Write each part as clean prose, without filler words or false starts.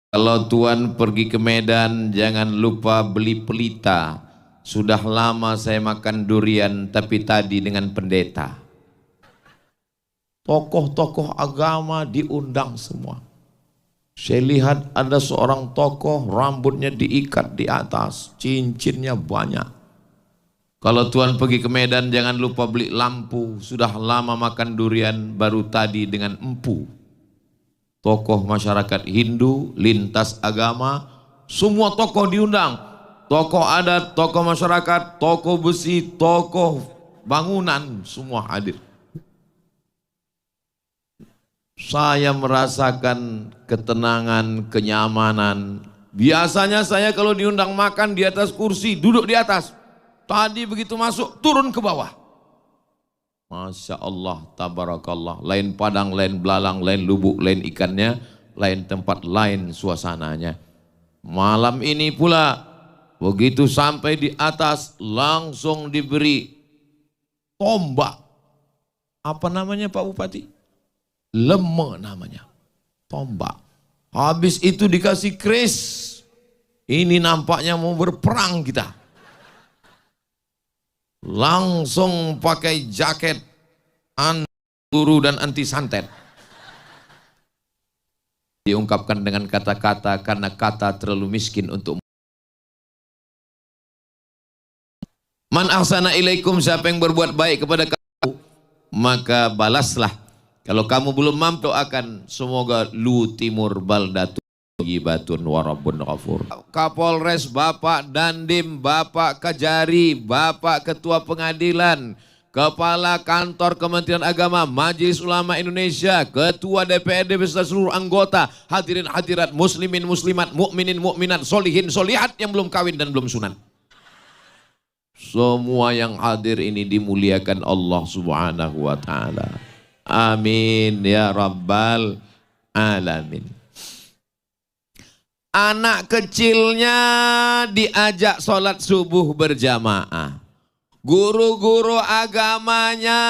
Kalau Tuan pergi ke Medan, jangan lupa beli pelita. Sudah lama saya makan durian, tapi tadi dengan pendeta. Tokoh-tokoh agama diundang semua. Saya lihat ada seorang tokoh, rambutnya diikat di atas, cincinnya banyak. Kalau Tuan pergi ke Medan, jangan lupa beli lampu. Sudah lama makan durian, baru tadi dengan empu. Tokoh masyarakat Hindu, lintas agama, semua tokoh diundang. Tokoh adat, tokoh masyarakat, tokoh besi, tokoh bangunan, semua hadir. Saya merasakan ketenangan, kenyamanan. Biasanya saya kalau diundang makan di atas kursi, duduk di atas. Tadi begitu masuk, turun ke bawah. Masya Allah, tabarakallah. Lain padang, lain belalang, lain lubuk, lain ikannya, lain tempat, lain suasananya. Malam ini pula, begitu sampai di atas, langsung diberi tombak. Apa namanya Pak Bupati? Leme namanya. Tombak. Habis itu dikasih keris. Ini nampaknya mau berperang kita. Langsung pakai jaket anti peluru dan anti santet. Diungkapkan dengan kata-kata karena kata terlalu miskin untuk man ahsana ilaikum, siapa yang berbuat baik kepada kamu maka balaslah. Kalau kamu belum mampu doakan semoga lu timur baldatu Yibatun warabun ghafur. Kapolres, Bapak Dandim, Bapak Kajari, Bapak Ketua Pengadilan, Kepala Kantor Kementerian Agama, Majelis Ulama Indonesia, Ketua DPRD beserta seluruh anggota, hadirin hadirat, muslimin muslimat, mukminin mukminat, solihin solihat yang belum kawin dan belum sunat. Semua yang hadir ini dimuliakan Allah Subhanahu wa taala. Amin ya rabbal alamin. Anak kecilnya diajak sholat subuh berjamaah. Guru-guru agamanya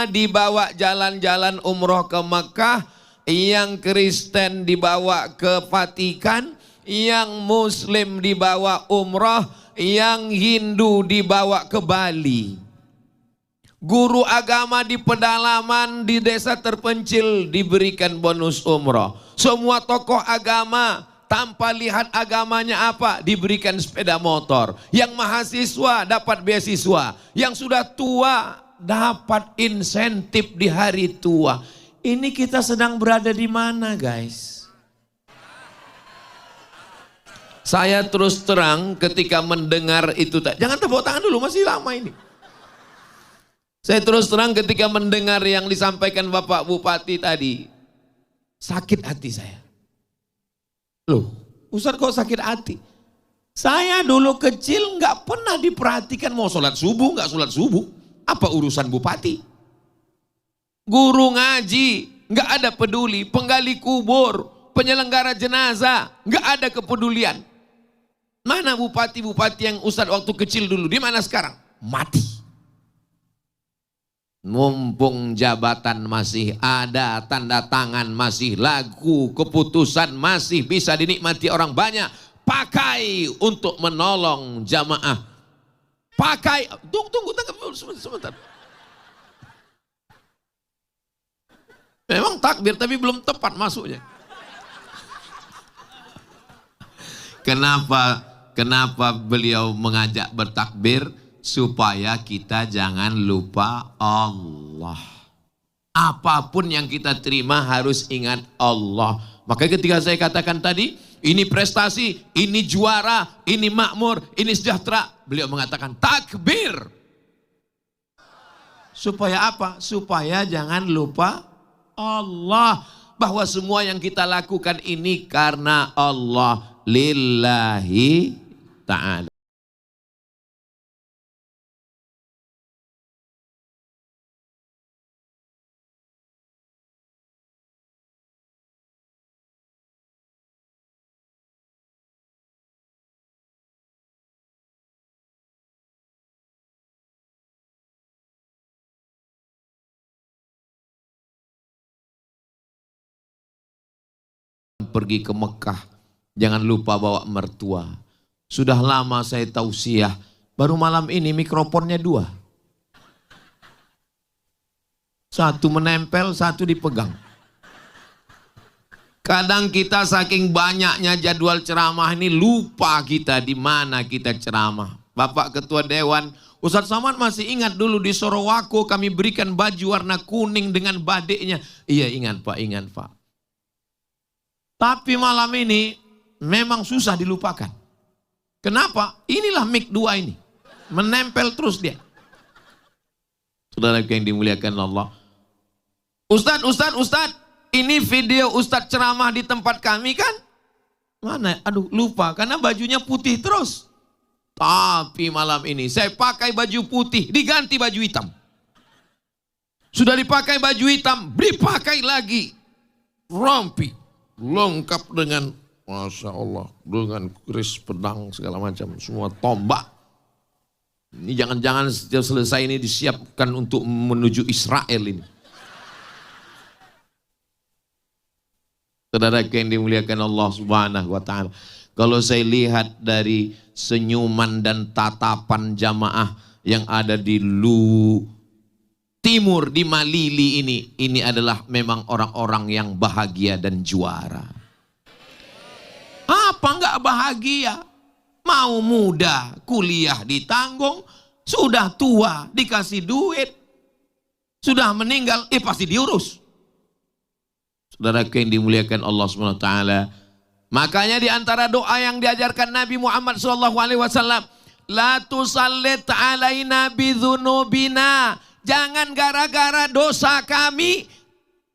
dibawa jalan-jalan umroh ke Mekah. Yang Kristen dibawa ke Vatikan. Yang Muslim dibawa umroh. Yang Hindu dibawa ke Bali. Guru agama di pedalaman, di desa terpencil diberikan bonus umroh. Semua tokoh agama tanpa lihat agamanya apa diberikan sepeda motor. Yang mahasiswa dapat beasiswa. Yang sudah tua dapat insentif di hari tua. Ini kita sedang berada di mana guys? Saya terus terang ketika mendengar itu. Jangan tepuk tangan dulu, masih lama ini. Saya terus terang ketika mendengar yang disampaikan Bapak Bupati tadi. Sakit hati saya. Loh, Ustaz kok sakit hati? Saya dulu kecil nggak pernah diperhatikan mau sholat subuh, nggak sholat subuh. Apa urusan bupati? Guru ngaji, nggak ada peduli. Penggali kubur, penyelenggara jenazah, nggak ada kepedulian. Mana bupati-bupati yang Ustaz waktu kecil dulu? Di mana sekarang? Mati. Mumpung jabatan masih ada, tanda tangan masih laku, keputusan masih bisa dinikmati orang banyak, pakai untuk menolong jamaah. Pakai, tunggu sebentar. Memang takbir tapi belum tepat masuknya. Kenapa beliau mengajak bertakbir? Supaya kita jangan lupa Allah. Apapun yang kita terima harus ingat Allah. Makanya ketika saya katakan tadi, ini prestasi, ini juara, ini makmur, ini sejahtera. Beliau mengatakan takbir. Supaya apa? Supaya jangan lupa Allah. Bahwa semua yang kita lakukan ini karena Allah. Lillahi ta'ala. Pergi ke Mekah, Jangan lupa bawa mertua. Sudah lama saya tausiah, baru malam ini mikrofonnya 2. Satu menempel, satu dipegang. Kadang kita saking banyaknya jadwal ceramah ini lupa kita di mana kita ceramah. Bapak Ketua Dewan, Ustadz Somad masih ingat dulu di Sorowako kami berikan baju warna kuning dengan badeknya. Iya ingat Pak. Tapi malam ini memang susah dilupakan. Kenapa? Inilah mic 2 ini. Menempel terus dia. Saudara yang dimuliakan Allah. Ustadz, ini video Ustadz ceramah di tempat kami kan? Mana? Aduh lupa karena bajunya putih terus. Tapi malam ini saya pakai baju putih, diganti baju hitam. Sudah dipakai baju hitam, dipakai lagi. Rompi, lengkap dengan, Masya Allah, dengan keris pedang segala macam, semua tombak. Ini jangan-jangan setiap selesai ini disiapkan untuk menuju Israel ini. Saudara yang dimuliakan Allah Subhanahu wa ta'ala. Kalau saya lihat dari senyuman dan tatapan jamaah yang ada di Timur, di Malili ini adalah memang orang-orang yang bahagia dan juara. Apa enggak bahagia? Mau muda, kuliah ditanggung, sudah tua, dikasih duit, sudah meninggal, pasti diurus. Saudara yang dimuliakan Allah SWT. Makanya di antara doa yang diajarkan Nabi Muhammad SAW, la tusallit alaina bidzunubina. Jangan gara-gara dosa kami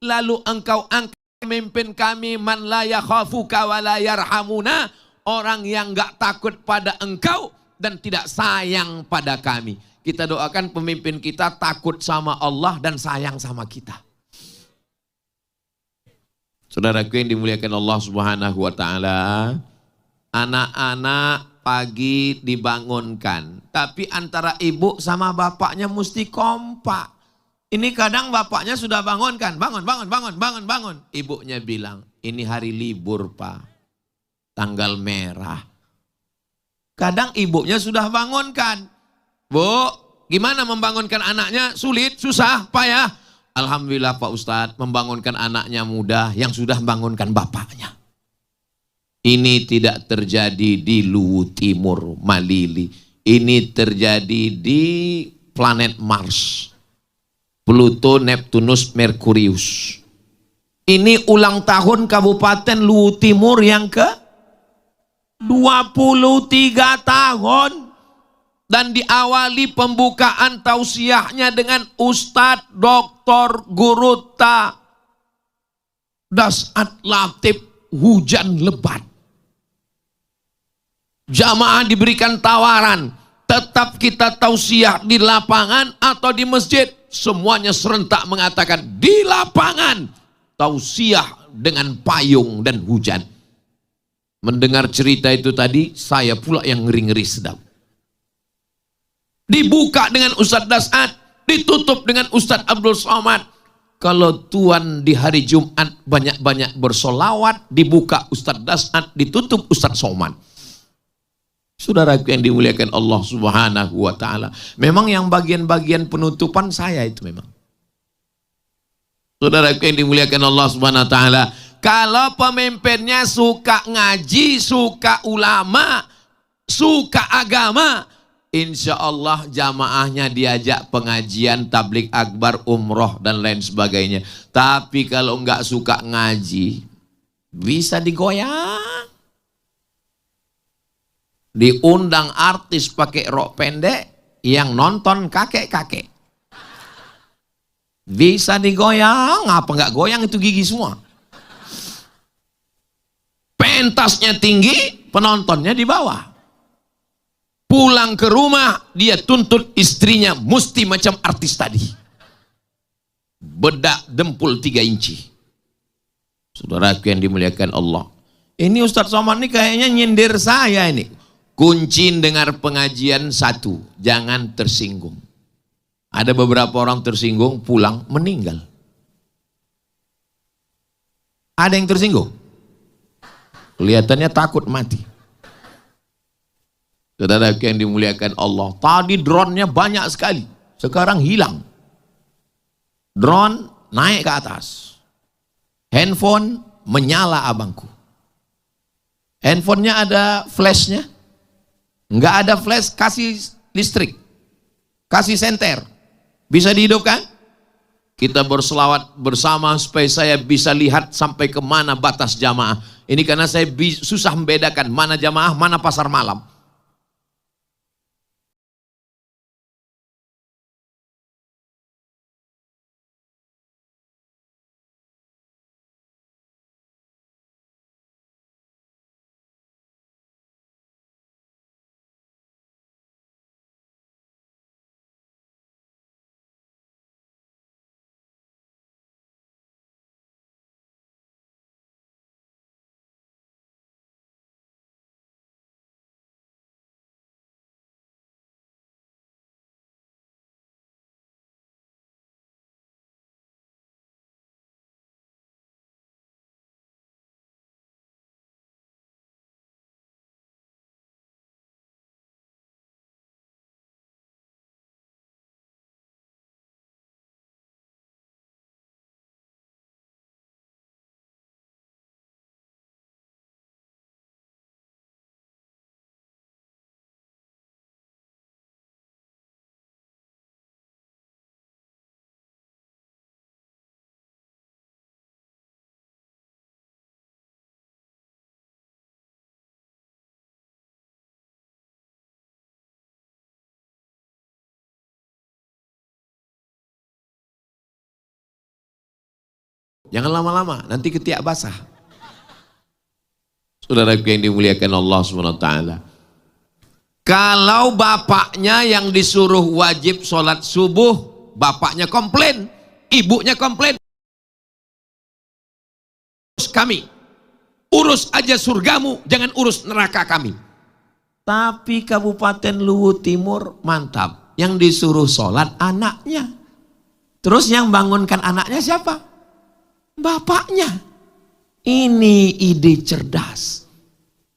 lalu engkau angkat pemimpin kami man la yakhafuka wa la yarhamuna, orang yang enggak takut pada engkau dan tidak sayang pada kami. Kita doakan pemimpin kita takut sama Allah dan sayang sama kita. Saudaraku yang dimuliakan Allah Subhanahu wa ta'ala, anak-anak pagi dibangunkan, tapi antara ibu sama bapaknya mesti kompak. Ini kadang bapaknya sudah bangunkan, bangun. Ibunya bilang, ini hari libur Pak, tanggal merah. Kadang ibunya sudah bangunkan, Bu, gimana membangunkan anaknya? Sulit, susah, payah. Alhamdulillah Pak Ustadz membangunkan anaknya mudah yang sudah membangunkan bapaknya. Ini tidak terjadi di Luwu Timur, Malili. Ini terjadi di planet Mars. Pluto, Neptunus, Merkurius. Ini ulang tahun Kabupaten Luwu Timur yang ke 23 tahun. Dan diawali pembukaan tausiahnya dengan Ustadz Dr. Guruta Dasat Latif hujan lebat. Jamaah diberikan tawaran, tetap kita tausiah di lapangan atau di masjid. Semuanya serentak mengatakan di lapangan, tausiah dengan payung dan hujan. Mendengar cerita itu tadi, saya pula yang ngeri-ngeri sedap. Dibuka dengan Ustadz Dasat, ditutup dengan Ustadz Abdul Somad. Kalau Tuhan di hari Jumat banyak-banyak bersolawat, dibuka Ustadz Dasat, ditutup Ustadz Somad. Saudara yang dimuliakan Allah Subhanahu wa ta'ala. Memang yang bagian-bagian penutupan saya itu memang. Saudara yang dimuliakan Allah Subhanahu wa ta'ala. Kalau pemimpinnya suka ngaji, suka ulama, suka agama, insya Allah jamaahnya diajak pengajian, tablik akbar, umroh dan lain sebagainya. Tapi kalau enggak suka ngaji, bisa digoyang. Diundang artis pakai rok pendek, yang nonton kakek-kakek. Bisa digoyang, apa enggak goyang itu gigi semua. Pentasnya tinggi, penontonnya di bawah. Pulang ke rumah, dia tuntut istrinya mesti macam artis tadi. Bedak dempul 3 inci. Saudaraku yang dimuliakan Allah. Ini Ustadz Somad ini kayaknya nyindir saya ini. Kunci dengar pengajian 1, jangan tersinggung. Ada beberapa orang tersinggung, pulang meninggal. Ada yang tersinggung? Kelihatannya takut mati. Saudara yang dimuliakan Allah, tadi drone-nya banyak sekali, sekarang hilang. Drone naik ke atas, handphone menyala abangku. Handphonenya ada flashnya, nggak ada flash, kasih listrik, kasih senter, bisa dihidupkan. Kita berselawat bersama supaya saya bisa lihat sampai kemana batas jamaah. Ini karena saya susah membedakan mana jamaah, mana pasar malam. Jangan lama-lama, nanti ketiak basah. Saudara yang dimuliakan Allah SWT. Kalau bapaknya yang disuruh wajib sholat subuh, bapaknya komplain, ibunya komplain. Kami, urus aja surgamu, jangan urus neraka kami. Tapi Kabupaten Luwu Timur mantap, yang disuruh sholat anaknya. Terus yang bangunkan anaknya siapa? Bapaknya. Ini ide cerdas.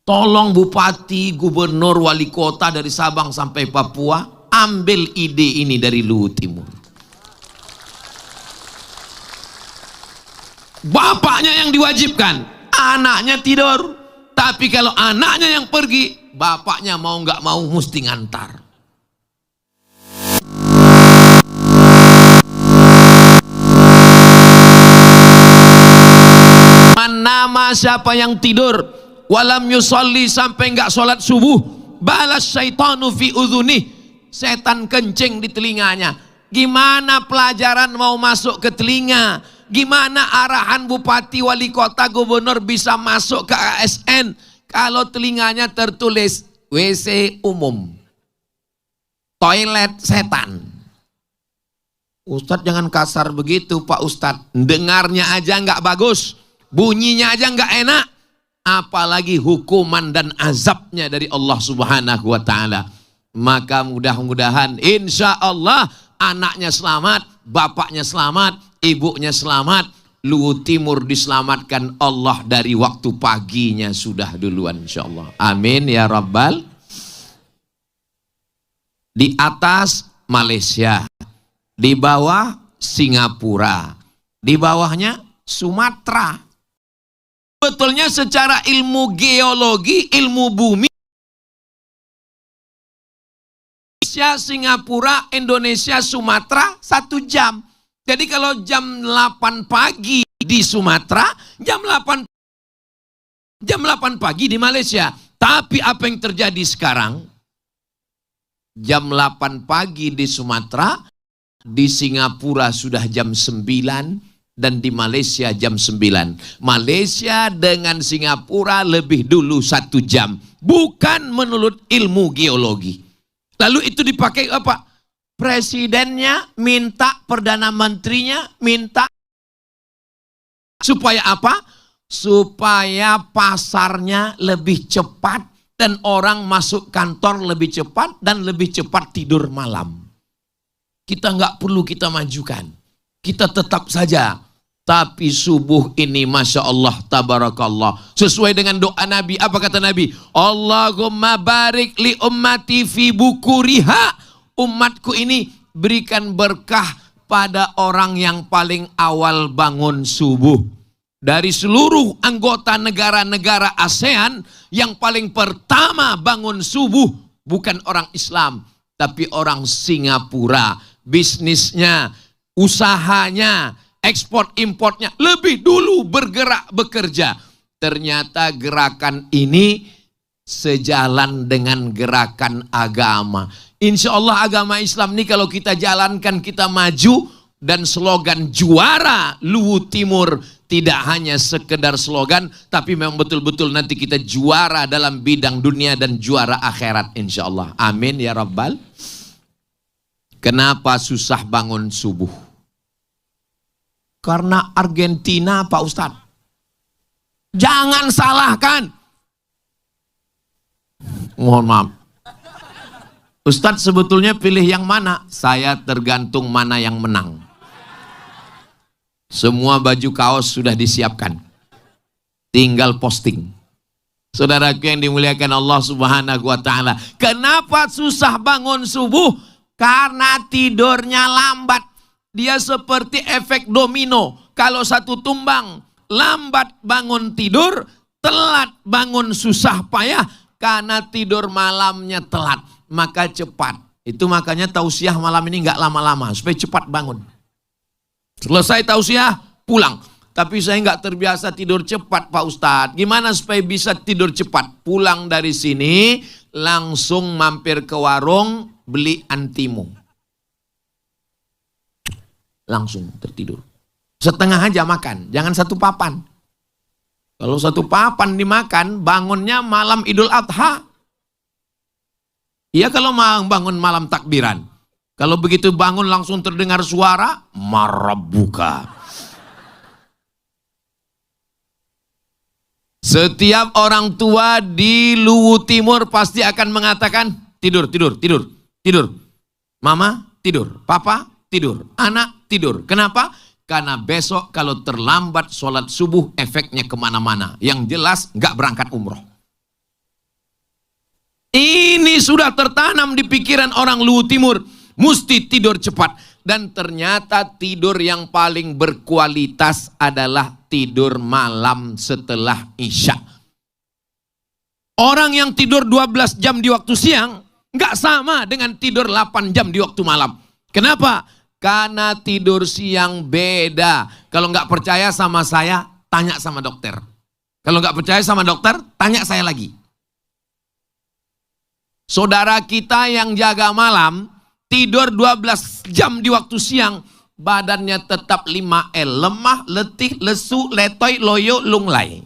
Tolong bupati, gubernur, wali kota dari Sabang sampai Papua, ambil ide ini dari Luwu Timur. Bapaknya yang diwajibkan, anaknya tidur. Tapi kalau anaknya yang pergi, bapaknya mau nggak mau mesti ngantar. Nama siapa yang tidur walam yusolli, sampai enggak sholat subuh, balas syaitanu fi udhunih, setan kencing di telinganya. Gimana pelajaran mau masuk ke telinga? Gimana arahan bupati, wali kota, gubernur bisa masuk ke ASN kalau telinganya tertulis WC umum, toilet setan? Ustadz jangan kasar begitu Pak Ustadz, dengarnya aja nggak bagus, bunyinya aja nggak enak, apalagi hukuman dan azabnya dari Allah Subhanahu wa Ta'ala. Maka mudah-mudahan insya Allah anaknya selamat, bapaknya selamat, ibunya selamat, Luwu Timur diselamatkan Allah dari waktu paginya sudah duluan insya Allah. Amin ya Rabbal. Di atas Malaysia, di bawah Singapura, di bawahnya Sumatera. Betulnya secara ilmu geologi, ilmu bumi, Singapura, Indonesia, Sumatera 1 jam. Jadi kalau jam 8 pagi di Sumatera, jam 8 pagi di Malaysia. Tapi apa yang terjadi sekarang? Jam 8 pagi di Sumatera, di Singapura sudah jam 9. Dan di Malaysia jam 9. Malaysia dengan Singapura lebih dulu 1 jam. Bukan menurut ilmu geologi. Lalu itu dipakai apa? Presidennya minta, Perdana Menterinya minta. Supaya apa? Supaya pasarnya lebih cepat. Dan orang masuk kantor lebih cepat. Dan lebih cepat tidur malam. Kita nggak perlu kita majukan. Kita tetap saja Tapi subuh ini Masya Allah tabarakallah, sesuai dengan doa Nabi. Apa kata Nabi? Allahumma barik li ummati fi bukuriha. Umatku ini berikan berkah pada orang yang paling awal bangun subuh. Dari seluruh anggota negara-negara ASEAN, yang paling pertama bangun subuh bukan orang Islam, tapi orang Singapura. Bisnisnya, usahanya, ekspor importnya lebih dulu bergerak bekerja. Ternyata gerakan ini sejalan dengan gerakan agama. Insya Allah agama Islam ini kalau kita jalankan, kita maju. Dan slogan juara Luwu Timur tidak hanya sekedar slogan, tapi memang betul-betul nanti kita juara dalam bidang dunia dan juara akhirat insya Allah. Amin ya Rabbal. Kenapa susah bangun subuh? Karena Argentina Pak Ustadz. Jangan salahkan. Mohon maaf. Ustadz sebetulnya pilih yang mana? Saya tergantung mana yang menang. Semua baju kaos sudah disiapkan. Tinggal posting. Saudaraku yang dimuliakan Allah Subhanahu wa ta'ala. Kenapa susah bangun subuh? Karena tidurnya lambat. Dia seperti efek domino. Kalau satu tumbang, lambat bangun tidur, telat bangun susah payah. Karena tidur malamnya telat, maka cepat. Itu makanya tausiah malam ini nggak lama-lama, supaya cepat bangun. Selesai tausiah, pulang. Tapi saya nggak terbiasa tidur cepat Pak Ustadz. Gimana supaya bisa tidur cepat? Pulang dari sini, langsung mampir ke warung, beli antimu. Langsung tertidur. Setengah aja makan, jangan satu papan. Kalau satu papan dimakan, bangunnya malam Idul Adha. Iya kalau bangun malam takbiran. Kalau begitu bangun langsung terdengar suara, marabuka. Setiap orang tua di Luwu Timur pasti akan mengatakan, tidur, tidur, tidur, tidur. Mama tidur, papa tidur, anak tidur. Kenapa? Karena besok kalau terlambat sholat subuh efeknya kemana-mana. Yang jelas nggak berangkat umroh. Ini sudah tertanam di pikiran orang Luwu Timur. Mesti tidur cepat. Dan ternyata tidur yang paling berkualitas adalah tidur malam setelah Isya. Orang yang tidur 12 jam di waktu siang nggak sama dengan tidur 8 jam di waktu malam. Kenapa? Karena tidur siang beda. Kalau nggak percaya sama saya, tanya sama dokter. Kalau nggak percaya sama dokter, tanya saya lagi. Saudara kita yang jaga malam, tidur 12 jam di waktu siang, badannya tetap 5L, lemah, letih, lesu, letoy, loyo, lunglai.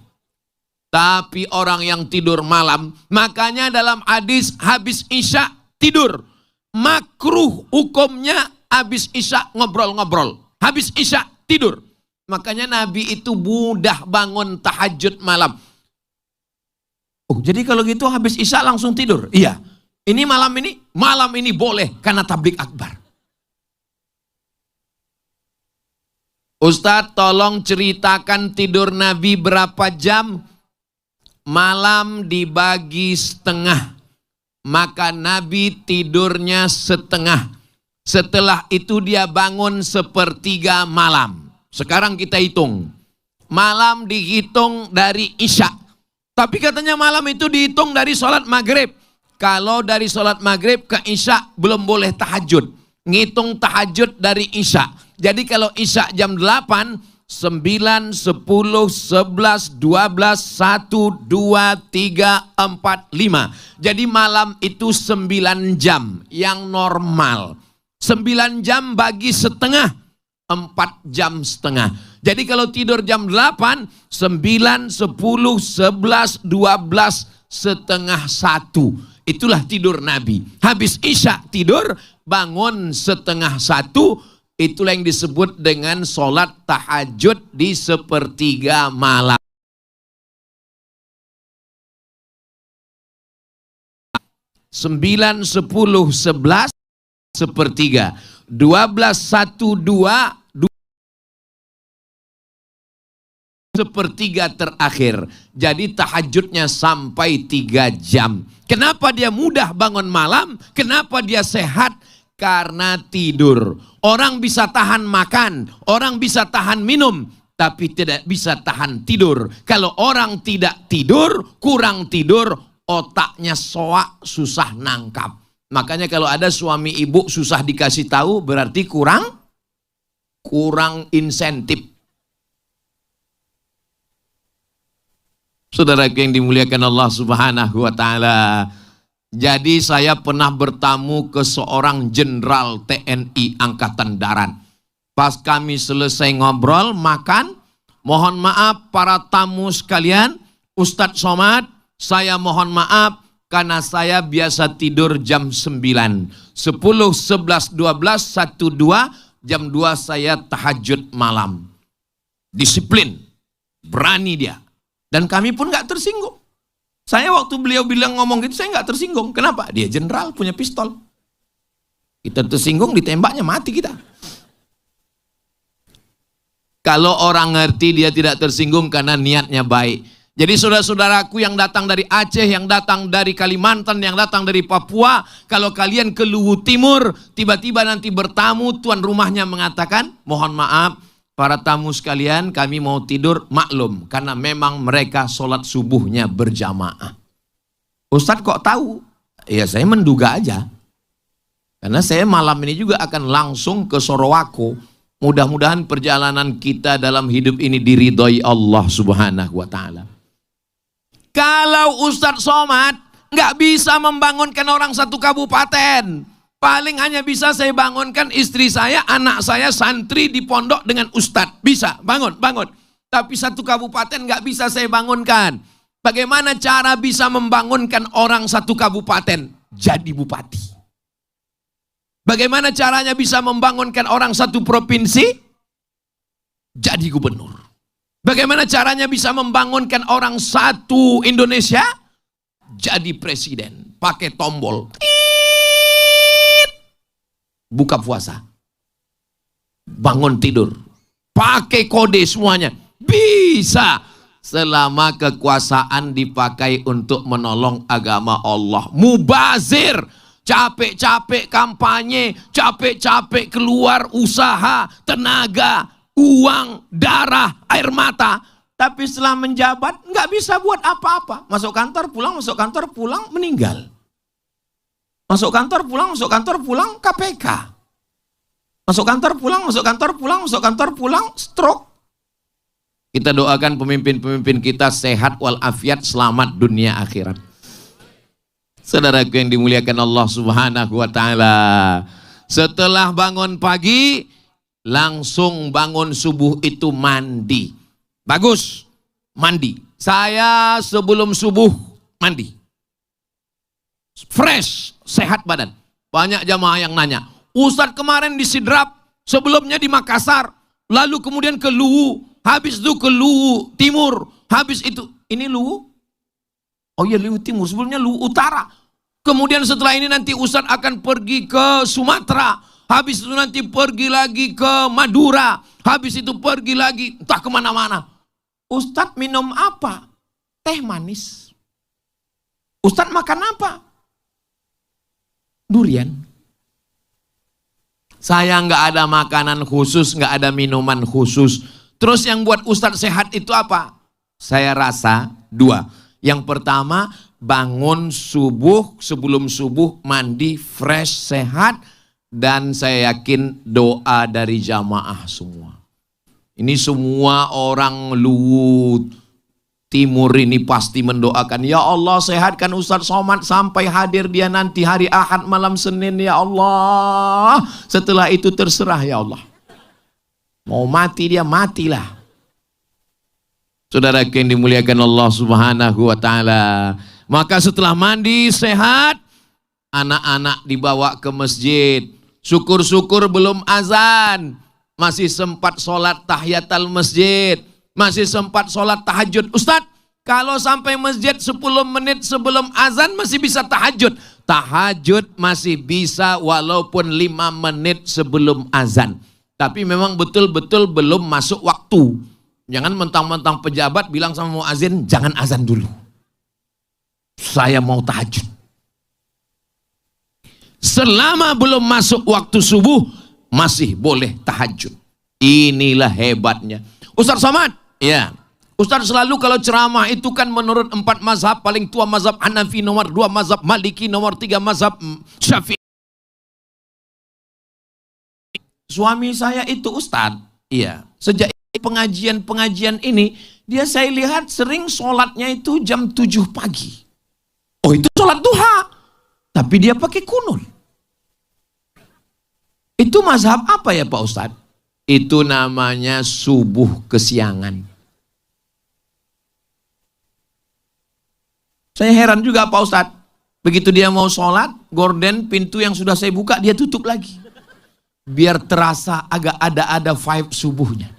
Tapi orang yang tidur malam, makanya dalam hadis habis Isya tidur. Makruh hukumnya habis Isya ngobrol-ngobrol. Habis Isya tidur. Makanya Nabi itu mudah bangun tahajud malam. Oh, jadi kalau gitu habis Isya langsung tidur? Iya. Ini malam ini boleh karena tablik akbar. Ustadz tolong ceritakan tidur Nabi berapa jam? Malam dibagi setengah. Maka Nabi tidurnya setengah. Setelah itu dia bangun sepertiga malam. Sekarang kita hitung. Malam dihitung dari Isya. Tapi katanya malam itu dihitung dari sholat maghrib. Kalau dari sholat maghrib ke Isya belum boleh tahajud. Ngitung tahajud dari Isya. Jadi kalau Isya jam 8, 9, 10, 11, 12, 1, 2, 3, 4, 5. Jadi malam itu 9 jam yang normal. 9 jam bagi setengah, 4 jam setengah. Jadi kalau tidur jam 8, 9, 10, 11, 12, setengah 1. Itulah tidur Nabi. Habis Isya tidur, bangun setengah 1. Itulah yang disebut dengan sholat tahajud di sepertiga malam. 9, 10, 11, sepertiga. 12, 1, 2, sepertiga terakhir. Jadi tahajudnya sampai 3 jam. Kenapa dia mudah bangun malam? Kenapa dia sehat? Karena tidur. Orang bisa tahan makan, orang bisa tahan minum, tapi tidak bisa tahan tidur. Kalau orang tidak tidur, kurang tidur, otaknya soak, susah nangkap. Makanya kalau ada suami ibu susah dikasih tahu, berarti kurang insentif. Saudara yang dimuliakan Allah Subhanahu wa taala. Jadi saya pernah bertamu ke seorang jenderal TNI Angkatan Darat. Pas kami selesai ngobrol, makan, mohon maaf para tamu sekalian, Ustadz Somad, saya mohon maaf karena saya biasa tidur jam 9. 10, 11, 12, 1, 2, jam 2 saya tahajud malam. Disiplin, berani dia. Dan kami pun gak tersinggung. Saya waktu beliau bilang ngomong gitu, saya gak tersinggung. Kenapa? Dia jenderal, punya pistol. Kita tersinggung, ditembaknya mati kita. Kalau orang ngerti, dia tidak tersinggung karena niatnya baik. Jadi saudara-saudaraku yang datang dari Aceh, yang datang dari Kalimantan, yang datang dari Papua, kalau kalian ke Luwu Timur, tiba-tiba nanti bertamu, tuan rumahnya mengatakan, mohon maaf, para tamu sekalian, kami mau tidur, maklum, karena memang mereka sholat subuhnya berjamaah. Ustadz kok tahu? Ya saya menduga aja. Karena saya malam ini juga akan langsung ke Sorowako. Mudah-mudahan perjalanan kita dalam hidup ini diridhoi Allah Subhanahu wa ta'ala. Kalau Ustadz Somad nggak bisa membangunkan orang satu kabupaten, paling hanya bisa saya bangunkan istri saya, anak saya, santri di pondok dengan ustadz. Bisa, bangun. Tapi satu kabupaten nggak bisa saya bangunkan. Bagaimana cara bisa membangunkan orang satu kabupaten? Jadi bupati. Bagaimana caranya bisa membangunkan orang satu provinsi? Jadi gubernur. Bagaimana caranya bisa membangunkan orang satu Indonesia? Jadi presiden. Pakai tombol. Buka puasa, bangun tidur, pakai kode semuanya, bisa selama kekuasaan dipakai untuk menolong agama Allah. Mubazir, capek-capek kampanye, capek-capek keluar usaha, tenaga, uang, darah, air mata, tapi setelah menjabat nggak bisa buat apa-apa. Masuk kantor pulang, meninggal. Masuk kantor pulang, KPK. Masuk kantor pulang, stroke. Kita doakan pemimpin-pemimpin kita sehat walafiat, selamat dunia akhirat. Saudaraku yang dimuliakan Allah Subhanahu wa ta'ala. Setelah bangun pagi, langsung bangun subuh itu mandi. Bagus, mandi. Saya sebelum subuh mandi. Fresh, sehat badan. Banyak jamaah yang nanya, Ustadz kemarin di Sidrap, sebelumnya di Makassar, lalu kemudian ke Luwu, habis itu ke Luwu Timur, habis itu, ini Luwu? Oh iya Luwu Timur, sebelumnya Luwu Utara. Kemudian setelah ini nanti Ustadz akan pergi ke Sumatera, habis itu nanti pergi lagi ke Madura, habis itu pergi lagi entah kemana-mana. Ustadz minum apa? Teh manis. Ustadz makan apa? Durian. Saya nggak ada makanan khusus, nggak ada minuman khusus. Terus yang buat Ustadz sehat itu apa? Saya rasa 2. Yang pertama, bangun subuh, sebelum subuh mandi fresh, sehat. Dan saya yakin doa dari jamaah semua. Ini semua orang Luwu Timur ini pasti mendoakan, ya Allah sehatkan Ustadz Somad sampai hadir dia nanti hari Ahad malam Senin ya Allah. Setelah itu terserah ya Allah. Mau mati dia matilah. Saudara yang dimuliakan Allah Subhanahu wa ta'ala. Maka setelah mandi sehat, anak-anak dibawa ke masjid. Syukur-syukur belum azan, masih sempat sholat tahiyatul masjid. Masih sempat sholat tahajud. Ustadz, kalau sampai masjid 10 menit sebelum azan masih bisa tahajud. Tahajud masih bisa walaupun 5 menit sebelum azan. Tapi memang betul-betul belum masuk waktu. Jangan mentang-mentang pejabat bilang sama muazin, jangan azan dulu. Saya mau tahajud. Selama belum masuk waktu subuh, masih boleh tahajud. Inilah hebatnya. Ustaz Somad, ya. Ustaz selalu kalau ceramah itu kan menurut 4 mazhab, paling tua mazhab Hanafi, nomor 2 mazhab Maliki, nomor 3 mazhab Syafi'i. Suami saya itu Ustaz, iya. Sejak pengajian ini, dia saya lihat sering sholatnya itu jam 7 pagi. Oh itu sholat duha, tapi dia pakai kunul. Itu mazhab apa ya Pak Ustadz? Itu namanya subuh kesiangan. Saya heran juga Pak Ustadz, begitu dia mau sholat, gorden pintu yang sudah saya buka dia tutup lagi. Biar terasa agak ada vibe subuhnya.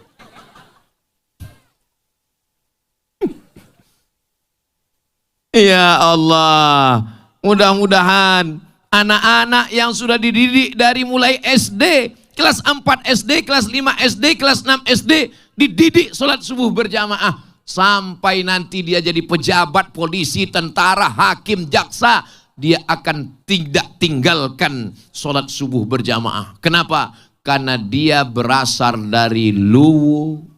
Ya Allah, mudah-mudahan anak-anak yang sudah dididik dari mulai SD, kelas 4 SD, kelas 5 SD, kelas 6 SD, dididik sholat subuh berjamaah. Sampai nanti dia jadi pejabat, polisi, tentara, hakim, jaksa, dia akan tidak tinggalkan sholat subuh berjamaah. Kenapa? Karena dia berasal dari Luwu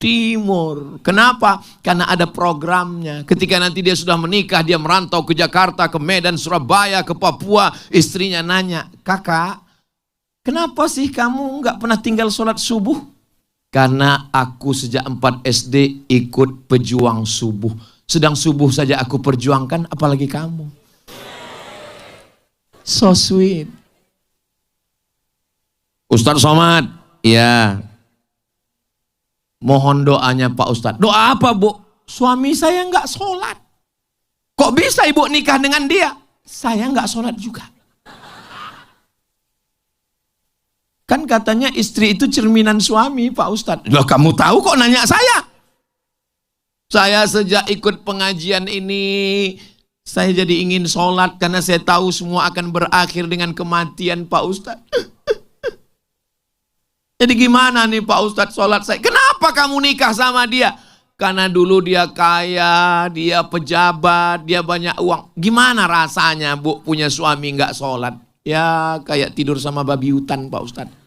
Timur. Kenapa? Karena ada programnya. Ketika nanti dia sudah menikah, dia merantau ke Jakarta, ke Medan, Surabaya, ke Papua. Istrinya nanya, kakak, kenapa sih kamu nggak pernah tinggal sholat subuh? Karena aku sejak 4 SD ikut pejuang subuh. Sedang subuh saja aku perjuangkan, apalagi kamu. So sweet. Ustaz Somad, ya. Mohon doanya Pak Ustadz. Doa apa Bu? Suami saya nggak sholat. Kok bisa ibu nikah dengan dia? Saya nggak sholat juga. Kan katanya istri itu cerminan suami Pak Ustadz. Loh kamu tahu kok nanya saya? Saya sejak ikut pengajian ini, saya jadi ingin sholat karena saya tahu semua akan berakhir dengan kematian Pak Ustadz. Jadi gimana nih Pak Ustadz sholat saya? Kenapa kamu nikah sama dia? Karena dulu dia kaya, dia pejabat, dia banyak uang. Gimana rasanya Bu punya suami nggak sholat? Ya kayak tidur sama babi hutan Pak Ustadz.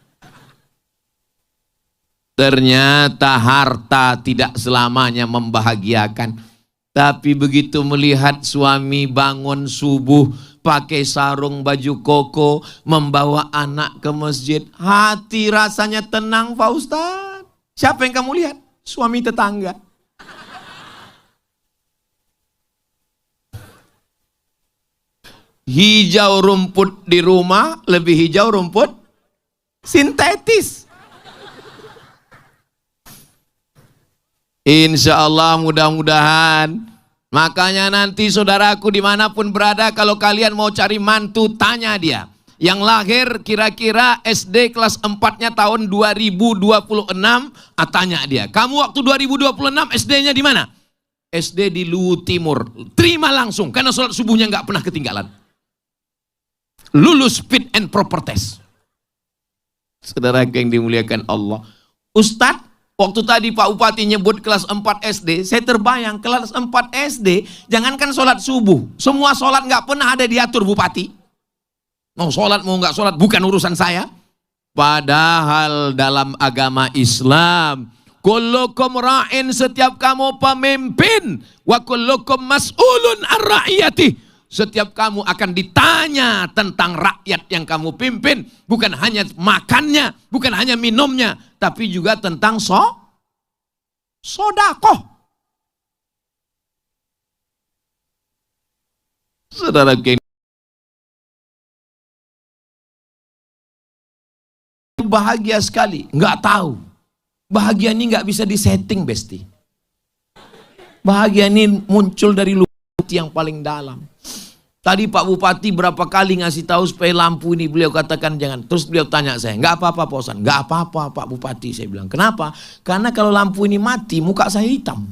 Ternyata harta tidak selamanya membahagiakan. Tapi begitu melihat suami bangun subuh, pakai sarung baju koko, membawa anak ke masjid, hati rasanya tenang Pak Ustadz. Siapa yang kamu lihat? Suami tetangga. Hijau rumput di rumah, lebih hijau rumput sintetis. Insya Allah mudah-mudahan. Makanya nanti saudaraku dimanapun berada, kalau kalian mau cari mantu, tanya dia. Yang lahir kira-kira SD kelas 4-nya tahun 2026, tanya dia. Kamu waktu 2026 SD-nya di mana? SD di Luwu Timur. Terima langsung, karena sholat subuhnya nggak pernah ketinggalan. Lulus fit and proper test. Saudara yang dimuliakan Allah. Ustadz, waktu tadi Pak Bupati nyebut kelas 4 SD, saya terbayang kelas 4 SD, jangankan sholat subuh, semua sholat nggak pernah ada diatur Bupati. Mau sholat mau nggak sholat bukan urusan saya. Padahal dalam agama Islam, kullukum ra'in, setiap kamu pemimpin, wa kullukum mas'ulun ar-ra'iyati. Setiap kamu akan ditanya tentang rakyat yang kamu pimpin. Bukan hanya makannya, bukan hanya minumnya, tapi juga tentang sodakoh. Saudara bahagia sekali, nggak tahu. Bahagia ini nggak bisa disetting, Besti. Bahagia ini muncul dari lubuk yang paling dalam. Tadi Pak Bupati berapa kali ngasih tahu supaya lampu ini, beliau katakan jangan. Terus beliau tanya saya, nggak apa-apa Pak Ustadz, nggak apa-apa Pak Bupati. Saya bilang, kenapa? Karena kalau lampu ini mati, muka saya hitam.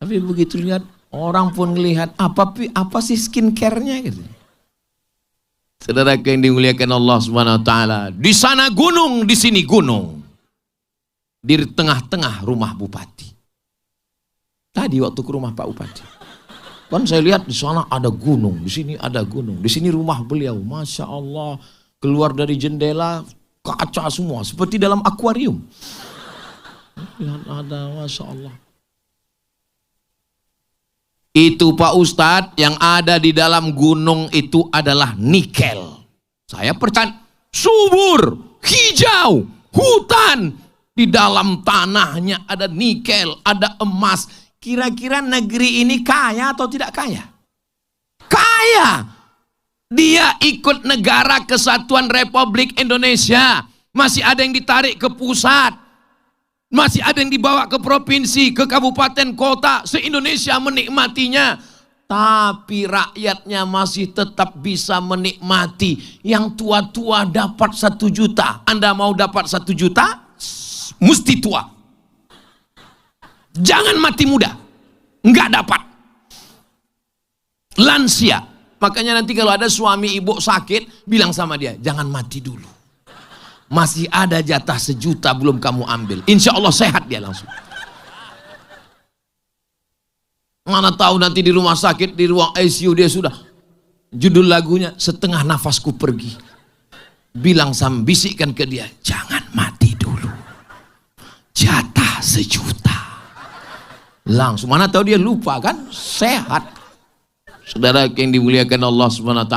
Tapi begitu lihat, orang pun ngelihat apa sih skincare-nya gitu. Saudara yang dimuliakan Allah Subhanahu wa taala, di sana gunung, di sini gunung. di tengah-tengah rumah bupati. Tadi waktu ke rumah Pak Bupati, kan saya lihat di sana ada gunung, di sini ada gunung, di sini rumah beliau, masya Allah, keluar dari jendela kaca semua, seperti dalam akuarium. Lihat ada, masya Allah. Itu Pak Ustadz, yang ada di dalam gunung itu adalah nikel. Saya percaya, subur, hijau, hutan, di dalam tanahnya ada nikel, ada emas. Kira-kira negeri ini kaya atau tidak kaya? Kaya. Dia ikut Negara Kesatuan Republik Indonesia. Masih ada yang ditarik ke pusat. Masih ada yang dibawa ke provinsi, ke kabupaten, kota, se-Indonesia menikmatinya. Tapi rakyatnya masih tetap bisa menikmati. Yang tua-tua dapat 1 juta. Anda mau dapat 1 juta? Mesti tua. Jangan mati muda. Enggak dapat. Lansia. Makanya nanti kalau ada suami ibu sakit, bilang sama dia, jangan mati dulu. Masih ada jatah 1 juta belum kamu ambil. Insya Allah sehat dia langsung. Mana tahu nanti di rumah sakit, di ruang ICU dia sudah. Judul lagunya, setengah nafasku pergi. Bilang sama, bisikkan ke dia, jangan mati dulu. Jatah 1 juta. Langsung, mana tahu dia lupa kan? Sehat. Saudara yang dimuliakan Allah SWT.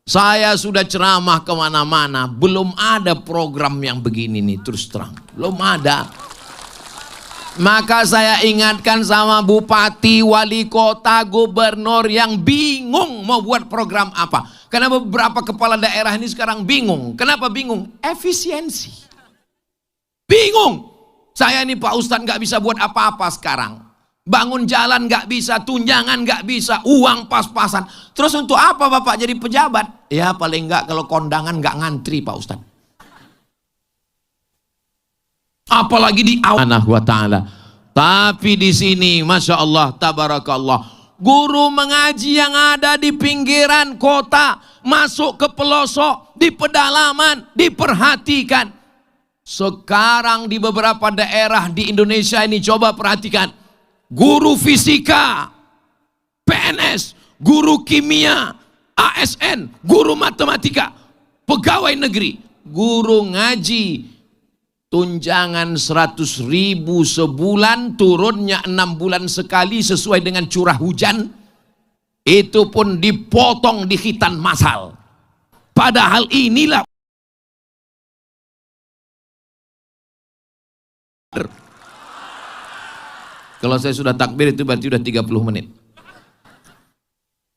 Saya sudah ceramah kemana-mana, belum ada program yang begini nih, terus terang. Belum ada. Maka saya ingatkan sama bupati, wali kota, gubernur yang bingung mau buat program apa. Karena beberapa kepala daerah ini sekarang bingung. Kenapa bingung? Efisiensi. Bingung. Saya ini Pak Ustadz nggak bisa buat apa-apa sekarang. Bangun jalan nggak bisa, tunjangan nggak bisa, uang pas-pasan. Terus untuk apa Bapak jadi pejabat? Ya paling nggak kalau kondangan nggak ngantri Pak Ustadz. Apalagi di Allah Ta'ala. Tapi di sini, masya Allah, tabarakallah, guru mengaji yang ada di pinggiran kota, masuk ke pelosok, di pedalaman, diperhatikan. Sekarang di beberapa daerah di Indonesia ini, coba perhatikan. Guru fisika, PNS, guru kimia, ASN, guru matematika, pegawai negeri, guru ngaji, tunjangan 100.000 sebulan, turunnya 6 bulan sekali sesuai dengan curah hujan. Itu pun dipotong di khitan massal. Padahal inilah kalau saya sudah takbir itu berarti sudah 30 menit.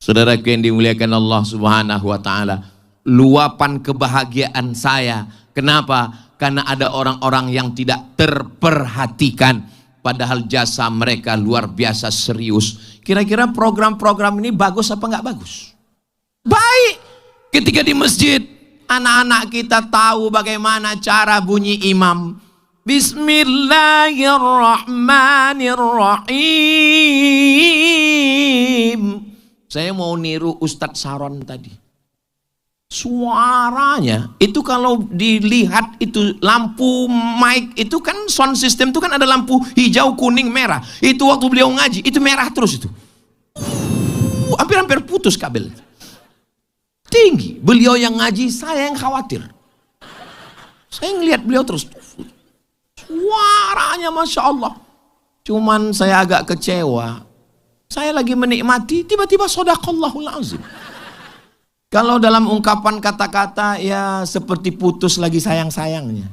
Saudara yang dimuliakan Allah Subhanahu wa taala, luapan kebahagiaan saya. Kenapa? Karena ada orang-orang yang tidak terperhatikan, padahal jasa mereka luar biasa serius. Kira-kira program-program ini bagus apa enggak bagus? Baik. Ketika di masjid, anak-anak kita tahu bagaimana cara bunyi imam. Bismillahirrahmanirrahim. Saya mau niru Ustadz Saron tadi. Suaranya itu kalau dilihat itu lampu mic itu kan sound system itu kan ada lampu hijau, kuning, merah. Itu waktu beliau ngaji itu merah terus itu. Hampir-hampir putus kabel. Tinggi. Beliau yang ngaji, saya yang khawatir. Saya ngelihat beliau terus. Suaranya Masya Allah. Cuman saya agak kecewa. Saya lagi menikmati, tiba-tiba Shadaqallahul Azim. Kalau dalam ungkapan kata-kata ya seperti putus lagi sayang-sayangnya.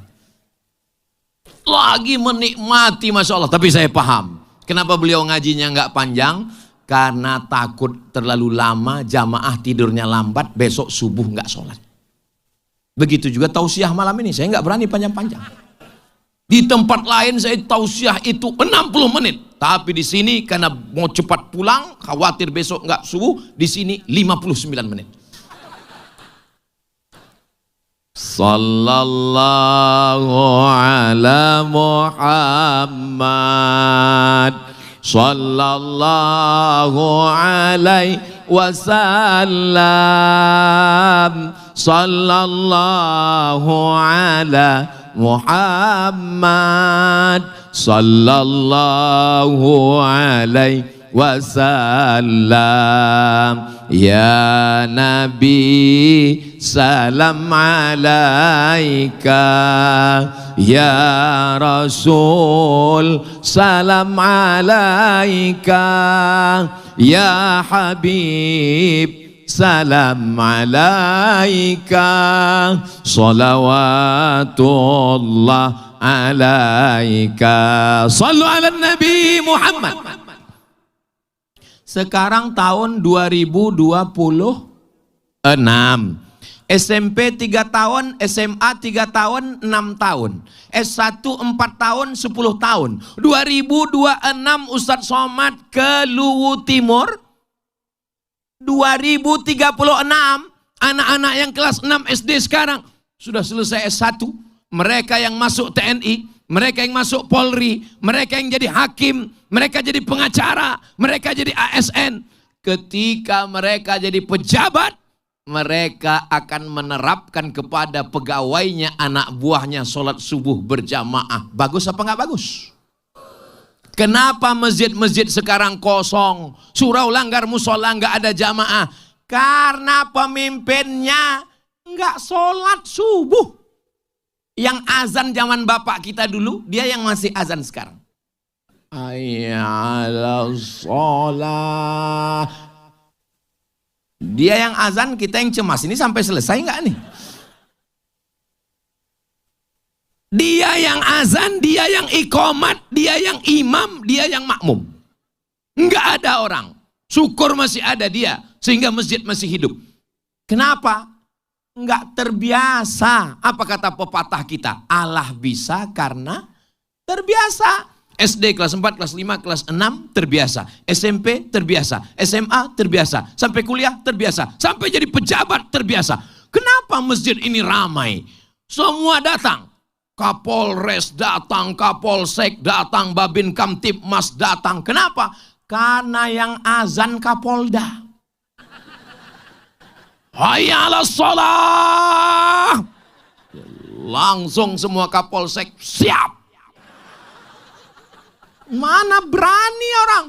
Lagi menikmati Masya Allah. Tapi saya paham. Kenapa beliau ngajinya nggak panjang? Karena takut terlalu lama, jamaah tidurnya lambat, besok subuh nggak sholat. Begitu juga tausiah malam ini. Saya nggak berani panjang-panjang. Di tempat lain saya tausiah itu 60 menit. Tapi di sini karena mau cepat pulang, khawatir besok nggak subuh, di sini 59 menit. Sallallahu ala Muhammad, sallallahu alaihi wasallam, sallallahu ala Muhammad sallallahu alaihi wasallam. Ya Nabi salam alaika, ya Rasul salam alaika, ya Habib salam alaika, salawatullah alaika. Sallu ala Nabi Muhammad. Sekarang tahun 2026, SMP 3 tahun, SMA 3 tahun, 6 tahun, S1 4 tahun, 10 tahun. 2026 Ustadz Somad ke Luwu Timur. 2036 anak-anak yang kelas 6 SD sekarang sudah selesai S1. Mereka yang masuk TNI, mereka yang masuk Polri, mereka yang jadi hakim, mereka jadi pengacara, mereka jadi ASN. Ketika mereka jadi pejabat, mereka akan menerapkan kepada pegawainya, anak buahnya, sholat subuh berjamaah. Bagus apa nggak bagus? Kenapa masjid-masjid sekarang kosong? Surau Langgar musola nggak ada jamaah? Karena pemimpinnya nggak sholat subuh. Yang azan zaman bapak kita dulu, dia yang masih azan sekarang. Hayya sholat. Dia yang azan, kita yang cemas. Ini sampai selesai nggak nih? Dia yang azan, dia yang iqamat, dia yang imam, dia yang makmum. Nggak ada orang. Syukur masih ada dia, sehingga masjid masih hidup. Kenapa? Nggak terbiasa. Apa kata pepatah kita? Allah bisa karena terbiasa. SD kelas 4, kelas 5, kelas 6 terbiasa. SMP terbiasa. SMA terbiasa. Sampai kuliah terbiasa. Sampai jadi pejabat terbiasa. Kenapa masjid ini ramai? Semua datang. Kapolres datang, Kapolsek datang, Babin Kamtibmas datang. Kenapa? Karena yang azan Kapolda. Hayya 'alas shalah. Langsung semua Kapolsek siap. Mana berani orang?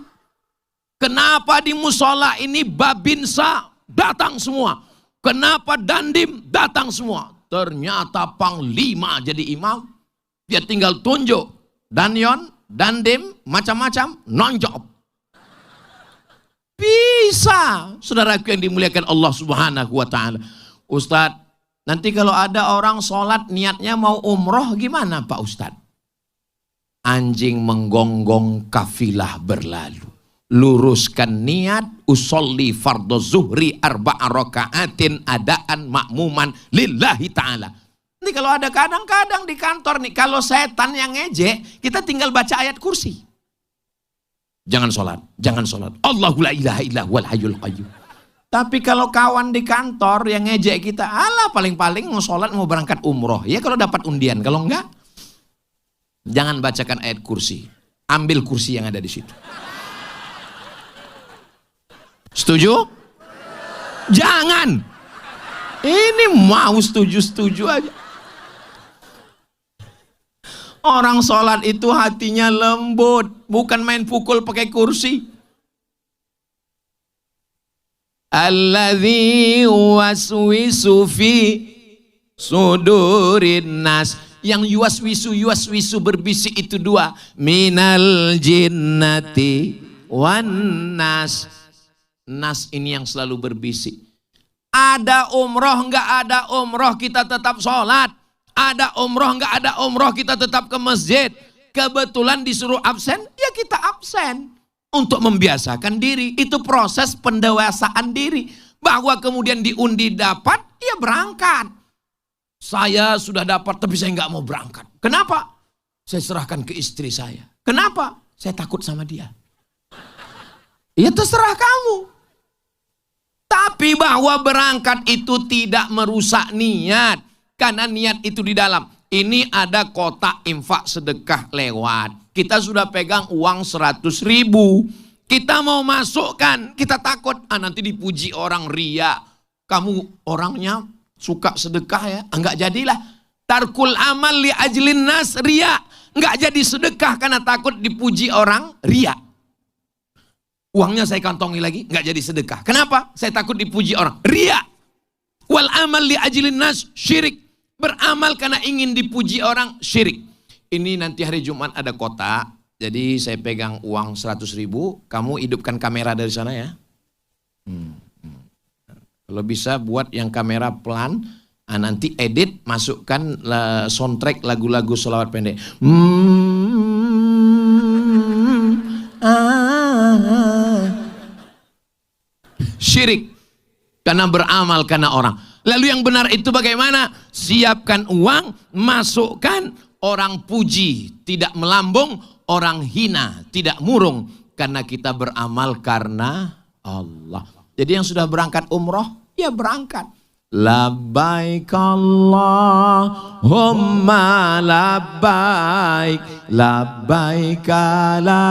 Kenapa di musola ini Babinsa datang semua? Kenapa Dandim datang semua? Ternyata Panglima jadi imam. Dia tinggal tunjuk Danyon, Dandim, macam-macam, nonjok. Bisa, saudaraku yang dimuliakan Allah Subhanahu wa ta'ala. Ustadz, nanti kalau ada orang sholat niatnya mau umroh gimana Pak Ustadz? Anjing menggonggong kafilah berlalu. Luruskan niat, usolli fardhu zuhri arba'a raka'atin adaan makmuman lillahi ta'ala. Nanti kalau ada kadang-kadang di kantor nih, kalau setan yang ngejek, kita tinggal baca ayat kursi. Jangan sholat, jangan sholat. Allahu la ilaha illa huwal hayyul qayyum. Tapi kalau kawan di kantor yang ngejek kita, alah paling-paling mau sholat, mau berangkat umroh. Ya kalau dapat undian, kalau enggak, jangan bacakan ayat kursi. Ambil kursi yang ada di situ. Setuju? Jangan. Ini mau setuju-setuju aja. Orang sholat itu hatinya lembut, bukan main pukul pakai kursi. Alladzi waswisu fi sudurin nas. Yang yuwaswisu berbisik itu dua. Minal jinnati wan nas. Nas ini yang selalu berbisik. Ada umroh nggak ada umroh kita tetap sholat. Ada umroh nggak ada umroh kita tetap ke masjid. Kebetulan disuruh absen, ya kita absen. Untuk membiasakan diri, itu proses pendewasaan diri. Bahwa kemudian diundi dapat, ya berangkat. Saya sudah dapat tapi saya nggak mau berangkat. Kenapa? Saya serahkan ke istri saya. Kenapa? Saya takut sama dia. Ya terserah kamu. Tapi bahwa berangkat itu tidak merusak niat. Karena niat itu di dalam. Ini ada kotak infak sedekah lewat. Kita sudah pegang uang 100.000. Kita mau masukkan. Kita takut. Nanti dipuji orang ria. Kamu orangnya suka sedekah ya. Enggak jadilah. Tarkul amal li ajlin nas riya. Enggak jadi sedekah karena takut dipuji orang, riya. Uangnya saya kantongi lagi, enggak jadi sedekah. Kenapa? Saya takut dipuji orang, riya. Wal amal li ajlin nas syirik. Beramal karena ingin dipuji orang, syirik. Ini nanti hari Jumat ada kotak. Jadi saya pegang uang 100.000, kamu hidupkan kamera dari sana ya. Kalau bisa buat yang kamera pelan, nanti edit, masukkan soundtrack lagu-lagu sholawat pendek. Syirik, karena beramal karena orang. Lalu yang benar itu bagaimana? Siapkan uang, masukkan, orang puji, tidak melambung, orang hina, tidak murung. Karena kita beramal karena Allah. Jadi yang sudah berangkat umroh, ya berangkat. Labbaik Allahumma labbaik, labbaik la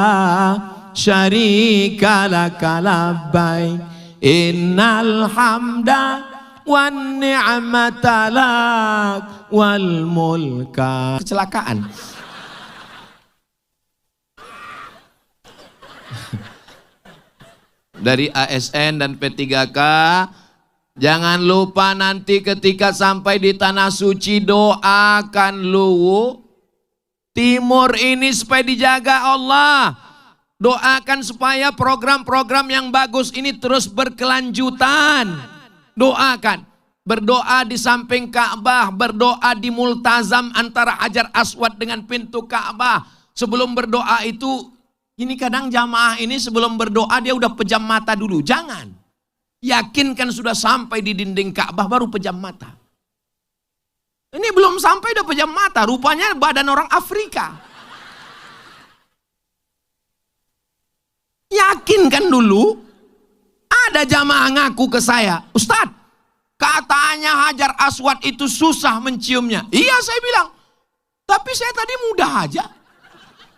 syarika laka labbaik, innal hamda wan ni'mata lak wal mulka. Kecelakaan. Dari ASN dan P3K, jangan lupa nanti ketika sampai di Tanah Suci doakan Luwu Timur ini supaya dijaga Allah. Doakan supaya program-program yang bagus ini terus berkelanjutan. Doakan. Berdoa di samping Ka'bah, berdoa di multazam antara Hajar Aswad dengan pintu Ka'bah. Sebelum berdoa itu, ini kadang jamaah ini sebelum berdoa dia udah pejam mata dulu. Jangan. Yakinkan sudah sampai di dinding Ka'bah baru pejam mata. Ini belum sampai udah pejam mata. Rupanya badan orang Afrika. Yakinkan dulu. Ada jamaah ngaku ke saya, Ustadz, katanya Hajar Aswad itu susah menciumnya. Iya saya bilang. Tapi saya tadi mudah aja.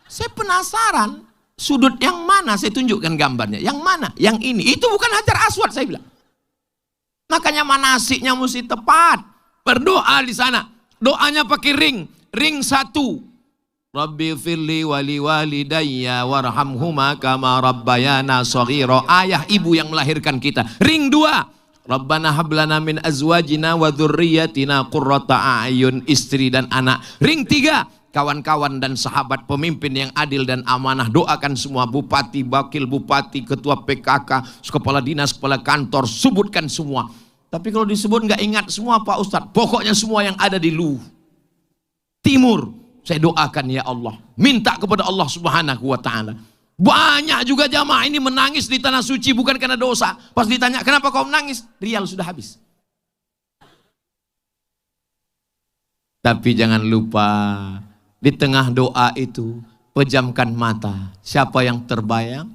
Saya penasaran. Sudut yang mana? Saya tunjukkan gambarnya. Yang mana? Yang ini. Itu bukan Hajar Aswad saya bilang. Makanya manasiknya mesti tepat. Berdoa di sana. Doanya pakai ring. Ring 1. Rabbi firli wali walidayya warhamhuma kama rabbayana shaghira. Ayah ibu yang melahirkan kita. Ring 2. Rabbana hablana min azwajina wa dzurriyyatina qurrata a'yun, istri dan anak. Ring 3. Kawan-kawan dan sahabat pemimpin yang adil dan amanah, doakan semua bupati, wakil bupati, ketua PKK, kepala dinas, kepala kantor, sebutkan semua. Tapi kalau disebut nggak ingat semua Pak Ustadz, pokoknya semua yang ada di Luwu Timur, saya doakan ya Allah, minta kepada Allah Subhanahu wa Ta'ala. Banyak juga jamaah ini menangis di Tanah Suci bukan karena dosa. Pas ditanya kenapa kau menangis, rial sudah habis. Tapi jangan lupa, di tengah doa itu, pejamkan mata. Siapa yang terbayang,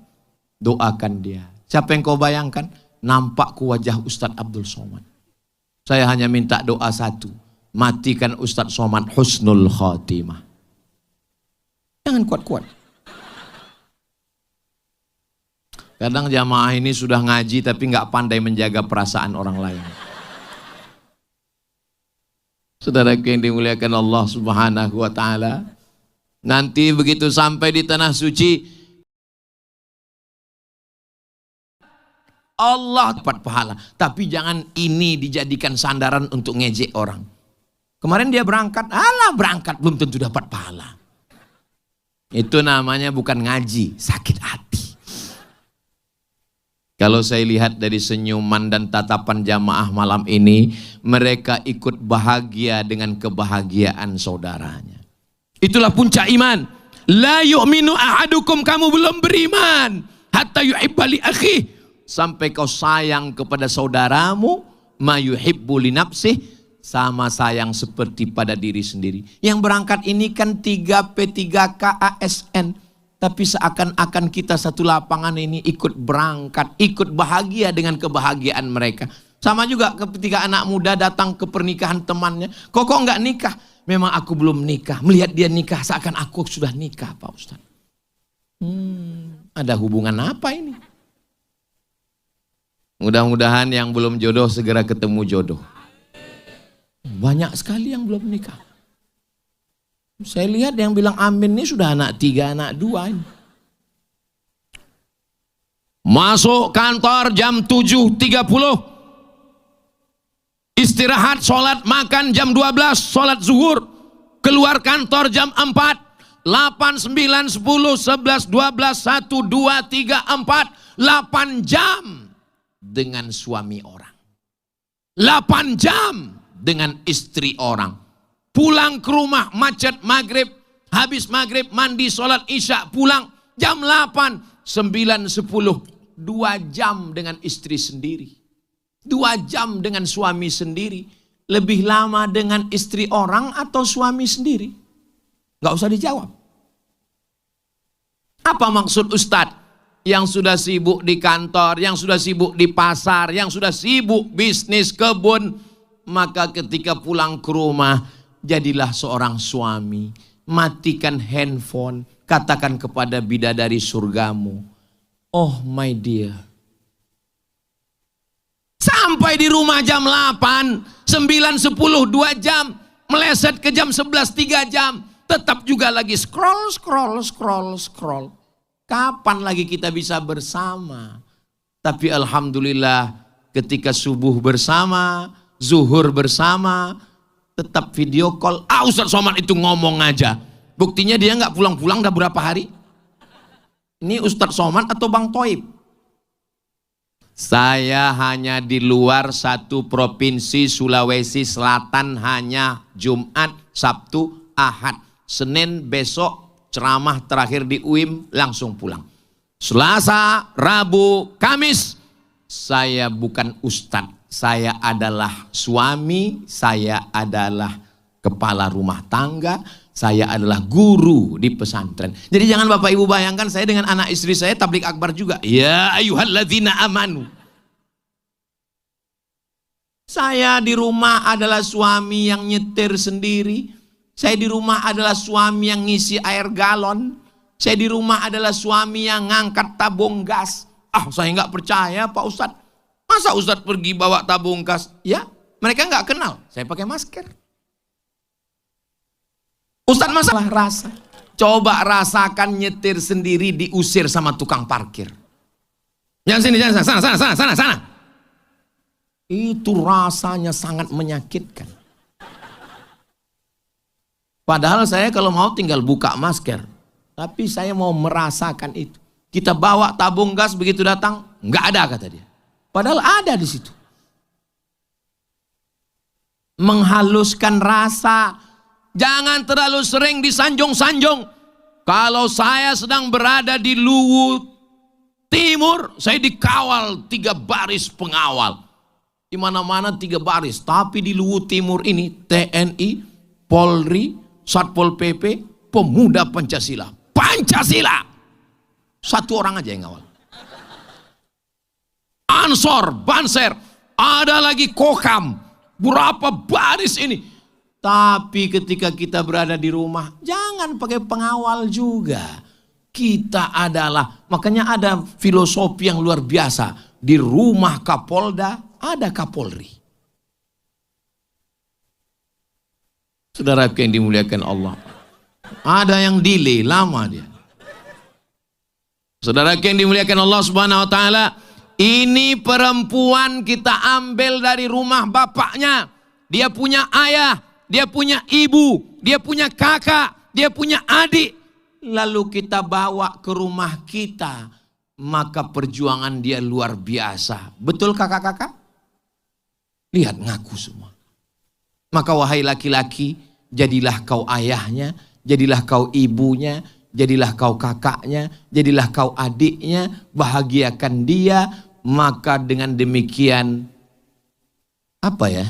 doakan dia. Siapa yang kau bayangkan? Nampak ku wajah Ustadz Abdul Somad. Saya hanya minta doa satu. Matikan Ustadz Somad husnul khatimah. Jangan kuat-kuat. Kadang jamaah ini sudah ngaji tapi nggak pandai menjaga perasaan orang lain. Saudaraku yang dimuliakan Allah Subhanahu wa Ta'ala, nanti begitu sampai di Tanah Suci, Allah dapat pahala. Tapi jangan ini dijadikan sandaran untuk ngejek orang. Kemarin dia berangkat, berangkat belum tentu dapat pahala. Itu namanya bukan ngaji, sakit hati. Kalau saya lihat dari senyuman dan tatapan jamaah malam ini, mereka ikut bahagia dengan kebahagiaan saudaranya. Itulah puncak iman. La yu'minu ahadukum, kamu belum beriman hatta yuhibba li akhi, sampai kau sayang kepada saudaramu ma yuhibbu li nafsih, sama sayang seperti pada diri sendiri. Yang berangkat ini kan 3P3K ASN. Tapi seakan-akan kita satu lapangan ini ikut berangkat, ikut bahagia dengan kebahagiaan mereka. Sama juga ketika anak muda datang ke pernikahan temannya, kok nggak nikah? Memang aku belum nikah. Melihat dia nikah seakan aku sudah nikah Pak Ustadz. Ada hubungan apa ini? Mudah-mudahan yang belum jodoh segera ketemu jodoh. Banyak sekali yang belum nikah. Saya lihat yang bilang amin ini sudah anak 3, anak 2 ini. Masuk kantor jam 7.30. Istirahat, sholat, makan jam 12, sholat zuhur. Keluar kantor jam 4. 8, 9, 10, 11, 12, 1, 2, 3, 4. 8 jam dengan suami orang. 8 jam dengan istri orang. Pulang ke rumah macet maghrib, habis maghrib mandi sholat isya, pulang jam 8, 9, 10, 2 jam dengan istri sendiri, 2 jam dengan suami sendiri. Lebih lama dengan istri orang atau suami sendiri? Gak usah dijawab. Apa maksud Ustadz? Yang sudah sibuk di kantor, yang sudah sibuk di pasar, yang sudah sibuk bisnis kebun, maka ketika pulang ke rumah, jadilah seorang suami. Matikan handphone, katakan kepada bidadari surgamu, oh my dear. Sampai di rumah jam 8, 9, 10, 2 jam. Meleset ke jam 11, 3 jam. Tetap juga lagi scroll. Kapan lagi kita bisa bersama? Tapi alhamdulillah ketika subuh bersama, zuhur bersama, tetap video call. Ustaz Somad itu ngomong aja. Buktinya dia nggak pulang-pulang udah berapa hari? Ini Ustaz Somad atau Bang Toib? Saya hanya di luar satu provinsi Sulawesi Selatan hanya Jumat, Sabtu, Ahad. Senin besok ceramah terakhir di UIM langsung pulang. Selasa, Rabu, Kamis saya bukan ustadz. Saya adalah suami, saya adalah kepala rumah tangga, saya adalah guru di pesantren. Jadi jangan Bapak Ibu bayangkan saya dengan anak istri saya tablik akbar juga. Ya ayyuhalladzina amanu. Saya di rumah adalah suami yang nyetir sendiri. Saya di rumah adalah suami yang ngisi air galon. Saya di rumah adalah suami yang ngangkat tabung gas. Saya nggak percaya Pak Ustadz. Masa Ustadz pergi bawa tabung gas? Ya, mereka nggak kenal. Saya pakai masker. Ustadz masalah rasa. Coba rasakan nyetir sendiri diusir sama tukang parkir. Jangan sini, jangan sana. Itu rasanya sangat menyakitkan. Padahal saya kalau mau tinggal buka masker. Tapi saya mau merasakan itu. Kita bawa tabung gas begitu datang, nggak ada kata dia. Padahal ada di situ. Menghaluskan rasa. Jangan terlalu sering disanjung-sanjung. Kalau saya sedang berada di Luwu Timur, saya dikawal 3 baris pengawal. Di mana-mana 3 baris. Tapi di Luwu Timur ini TNI, Polri, Satpol PP, pemuda Pancasila. Pancasila! 1 orang aja yang ngawal. Ansor, Banser, ada lagi Kokam. Berapa baris ini? Tapi ketika kita berada di rumah, jangan pakai pengawal juga. Kita adalah, makanya ada filosofi yang luar biasa. Di rumah Kapolda, ada Kapolri. Saudara yang dimuliakan Allah. Ada yang delay, lama dia. Saudara yang dimuliakan Allah Subhanahu wa taala, ini perempuan kita ambil dari rumah bapaknya. Dia punya ayah, dia punya ibu, dia punya kakak, dia punya adik. Lalu kita bawa ke rumah kita, maka perjuangan dia luar biasa. Betul kakak-kakak? Lihat ngaku semua. Maka wahai laki-laki, jadilah kau ayahnya, jadilah kau ibunya, jadilah kau kakaknya, jadilah kau adiknya, bahagiakan dia. Maka dengan demikian, apa ya?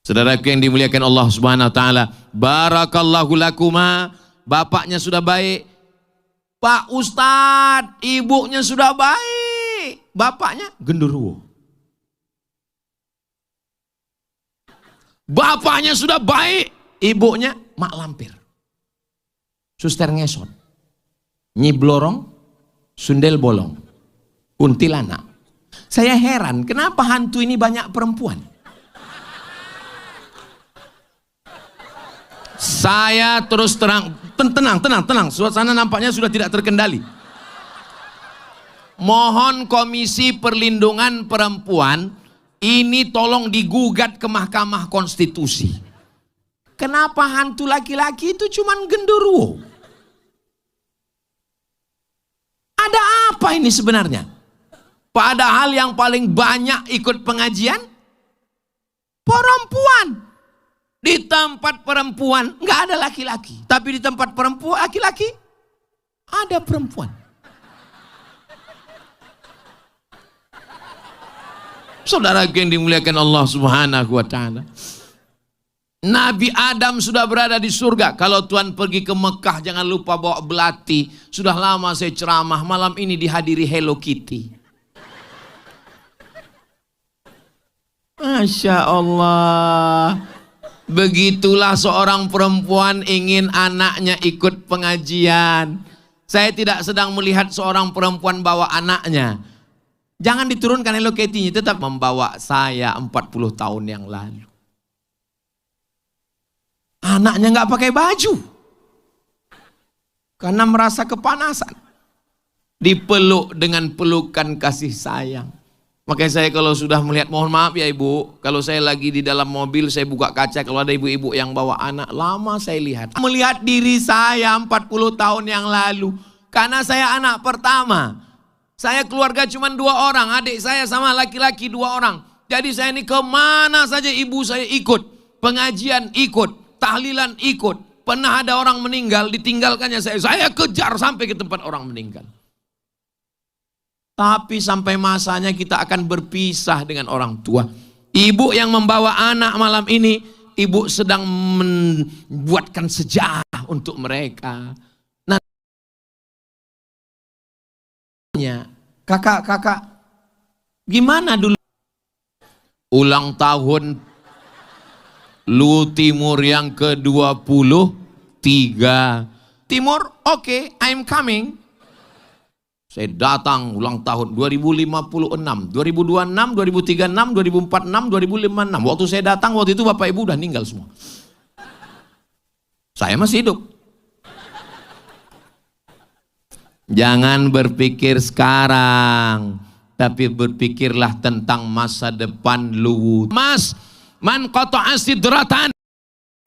Saudaraku yang dimuliakan Allah Subhanahu wa taala, barakallahu lakuma, bapaknya sudah baik. Pak Ustadz, ibunya sudah baik. Bapaknya genderuwo. Bapaknya sudah baik, ibunya mak lampir. Suster ngesot. Nyi blorong, sundel bolong. Kuntilanak. Saya heran, kenapa hantu ini banyak perempuan? Saya terus tenang. Suasana nampaknya sudah tidak terkendali. Mohon Komisi Perlindungan Perempuan ini tolong digugat ke Mahkamah Konstitusi. Kenapa hantu laki-laki itu cuman genderuwo? Ada apa ini sebenarnya? Padahal yang paling banyak ikut pengajian perempuan. Di tempat perempuan nggak ada laki-laki, tapi di tempat perempuan laki-laki ada perempuan. Saudara yang dimuliakan Allah Subhanahu wa taala. Nabi Adam sudah berada di surga. Kalau Tuhan pergi ke Mekah jangan lupa bawa belati. Sudah lama saya ceramah, malam ini dihadiri Hello Kitty. Masya Allah. Begitulah seorang perempuan ingin anaknya ikut pengajian. Saya tidak sedang melihat seorang perempuan bawa anaknya. Jangan diturunkan Hello Kitty-nya, tetap membawa saya 40 tahun yang lalu. Anaknya nggak pakai baju. Karena merasa kepanasan. Dipeluk dengan pelukan kasih sayang. Makanya saya kalau sudah melihat, mohon maaf ya ibu, kalau saya lagi di dalam mobil, saya buka kaca, kalau ada ibu-ibu yang bawa anak, lama saya lihat. Melihat diri saya 40 tahun yang lalu, karena saya anak pertama. Saya keluarga cuma 2 orang, adik saya sama laki-laki 2 orang. Jadi saya ini kemana saja ibu saya ikut, pengajian ikut, tahlilan ikut. Pernah ada orang meninggal, ditinggalkannya saya kejar sampai ke tempat orang meninggal. Tapi sampai masanya kita akan berpisah dengan orang tua. Ibu yang membawa anak malam ini, ibu sedang membuatkan sejarah untuk mereka. Nah, kakak, gimana dulu? Ulang tahun Lu Timur yang ke-23. Timur, oke, I'm coming. Saya datang ulang tahun 2056, 2026, 2036, 2046, 2056. Waktu saya datang, waktu itu bapak ibu udah meninggal semua. Saya masih hidup. Jangan berpikir sekarang, tapi berpikirlah tentang masa depan lu. Mas, man qata'a sidratan,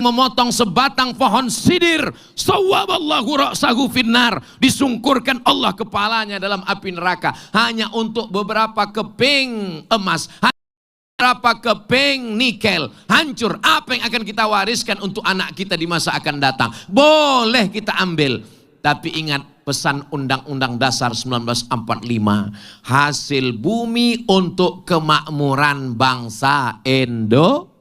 memotong sebatang pohon sidir, sawaballahu ra'sahu finnar, disungkurkan Allah kepalanya dalam api neraka hanya untuk beberapa keping emas, beberapa keping nikel. Hancur. Apa yang akan kita wariskan untuk anak kita di masa akan datang? Boleh kita ambil, tapi ingat pesan Undang-Undang Dasar 1945, hasil bumi untuk kemakmuran bangsa Indonesia.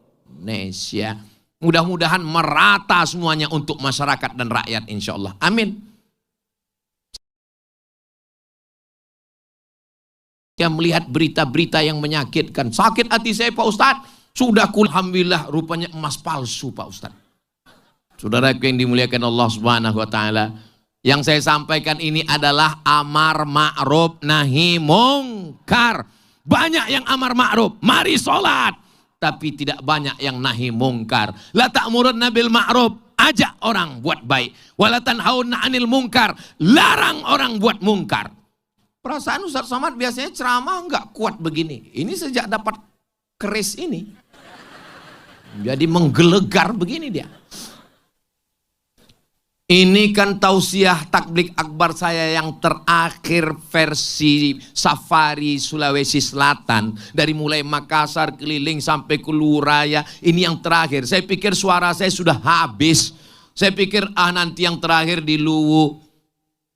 Mudah-mudahan merata semuanya untuk masyarakat dan rakyat, insya Allah. Amin. Yang melihat berita-berita yang menyakitkan, sakit hati saya Pak Ustadz. Sudah alhamdulillah rupanya emas palsu Pak Ustadz. Saudara yang dimuliakan Allah Subhanahu wa taala, yang saya sampaikan ini adalah amar ma'ruf nahi mungkar. Banyak yang amar ma'ruf, mari sholat. Tapi tidak banyak yang nahi mungkar. La ta'murunna bil ma'ruf, ajak orang buat baik. Wa la tanhauna 'anil mungkar, larang orang buat mungkar. Perasaan Ustaz Somad biasanya ceramah enggak kuat begini. Ini sejak dapat keris ini, jadi menggelegar begini dia. Ini kan tausiah takblik akbar saya yang terakhir versi safari Sulawesi Selatan. Dari mulai Makassar keliling sampai ke Luraya. Ini yang terakhir. Saya pikir suara saya sudah habis. Saya pikir nanti yang terakhir di Luwu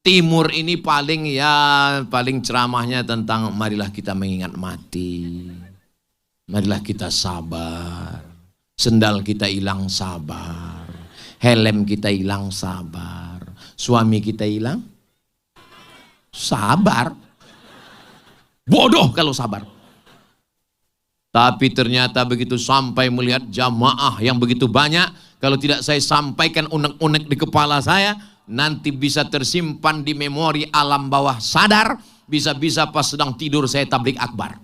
Timur ini paling ceramahnya tentang marilah kita mengingat mati. Marilah kita sabar. Sendal kita hilang sabar. Helm kita hilang sabar. Suami kita hilang sabar. Bodoh kalau sabar. Tapi ternyata begitu sampai melihat jamaah yang begitu banyak, kalau tidak saya sampaikan unek-unek di kepala saya, nanti bisa tersimpan di memori alam bawah sadar. Bisa-bisa pas sedang tidur saya tablik akbar.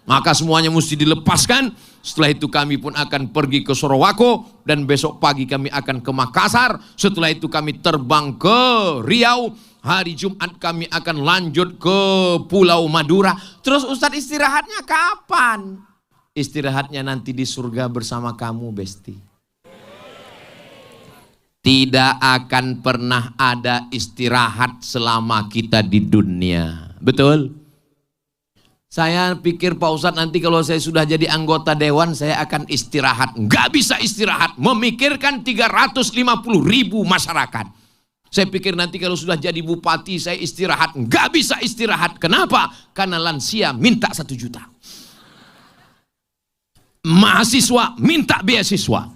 Maka semuanya mesti dilepaskan. Setelah itu kami pun akan pergi ke Sorowako. Dan besok pagi kami akan ke Makassar. Setelah itu kami terbang ke Riau. Hari Jumat kami akan lanjut ke Pulau Madura. Terus Ustadz istirahatnya kapan? Istirahatnya nanti di surga bersama kamu, Besti. Tidak akan pernah ada istirahat selama kita di dunia. Betul? Saya pikir Pak Ustadz nanti kalau saya sudah jadi anggota dewan saya akan istirahat. Nggak bisa istirahat. Memikirkan 350.000 masyarakat. Saya pikir nanti kalau sudah jadi bupati saya istirahat. Nggak bisa istirahat. Kenapa? Karena lansia minta 1 juta. Mahasiswa minta beasiswa.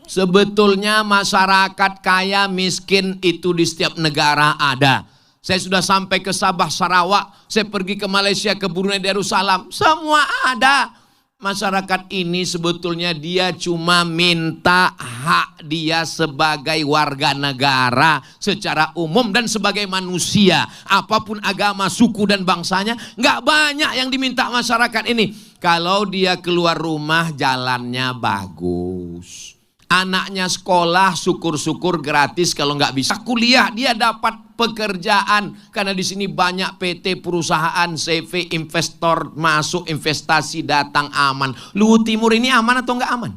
Sebetulnya masyarakat kaya miskin itu di setiap negara ada. Saya sudah sampai ke Sabah, Sarawak, saya pergi ke Malaysia, ke Brunei Darussalam, semua ada. Masyarakat ini sebetulnya dia cuma minta hak dia sebagai warga negara secara umum dan sebagai manusia. Apapun agama, suku dan bangsanya, nggak banyak yang diminta masyarakat ini. Kalau dia keluar rumah jalannya bagus. Anaknya sekolah syukur-syukur gratis, kalau nggak bisa kuliah dia dapat pekerjaan karena di sini banyak PT perusahaan CV investor masuk investasi datang aman. Luhut Timur ini aman atau nggak aman?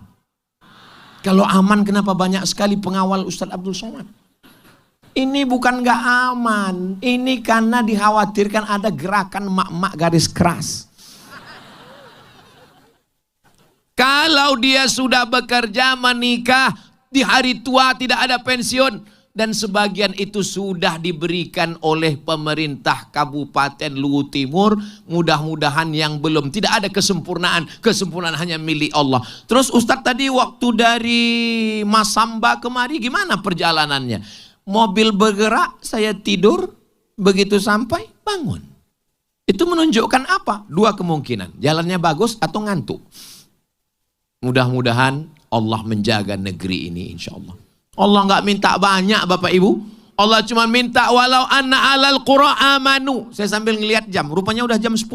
Kalau aman kenapa banyak sekali pengawal Ustadz Abdul Somad? Ini bukan nggak aman, ini karena dikhawatirkan ada gerakan mak-mak garis keras. Kalau dia sudah bekerja, menikah, di hari tua tidak ada pensiun. Dan sebagian itu sudah diberikan oleh pemerintah Kabupaten Luhut Timur. Mudah-mudahan yang belum, tidak ada kesempurnaan. Kesempurnaan hanya milik Allah. Terus Ustadz tadi waktu dari Masamba kemari gimana perjalanannya? Mobil bergerak, saya tidur, begitu sampai bangun. Itu menunjukkan apa? 2 kemungkinan. Jalannya bagus atau ngantuk. Mudah-mudahan Allah menjaga negeri ini insya Allah. Allah nggak minta banyak Bapak Ibu. Allah cuma minta walau anna alal qura amanu. Saya sambil ngelihat jam, rupanya udah jam 10.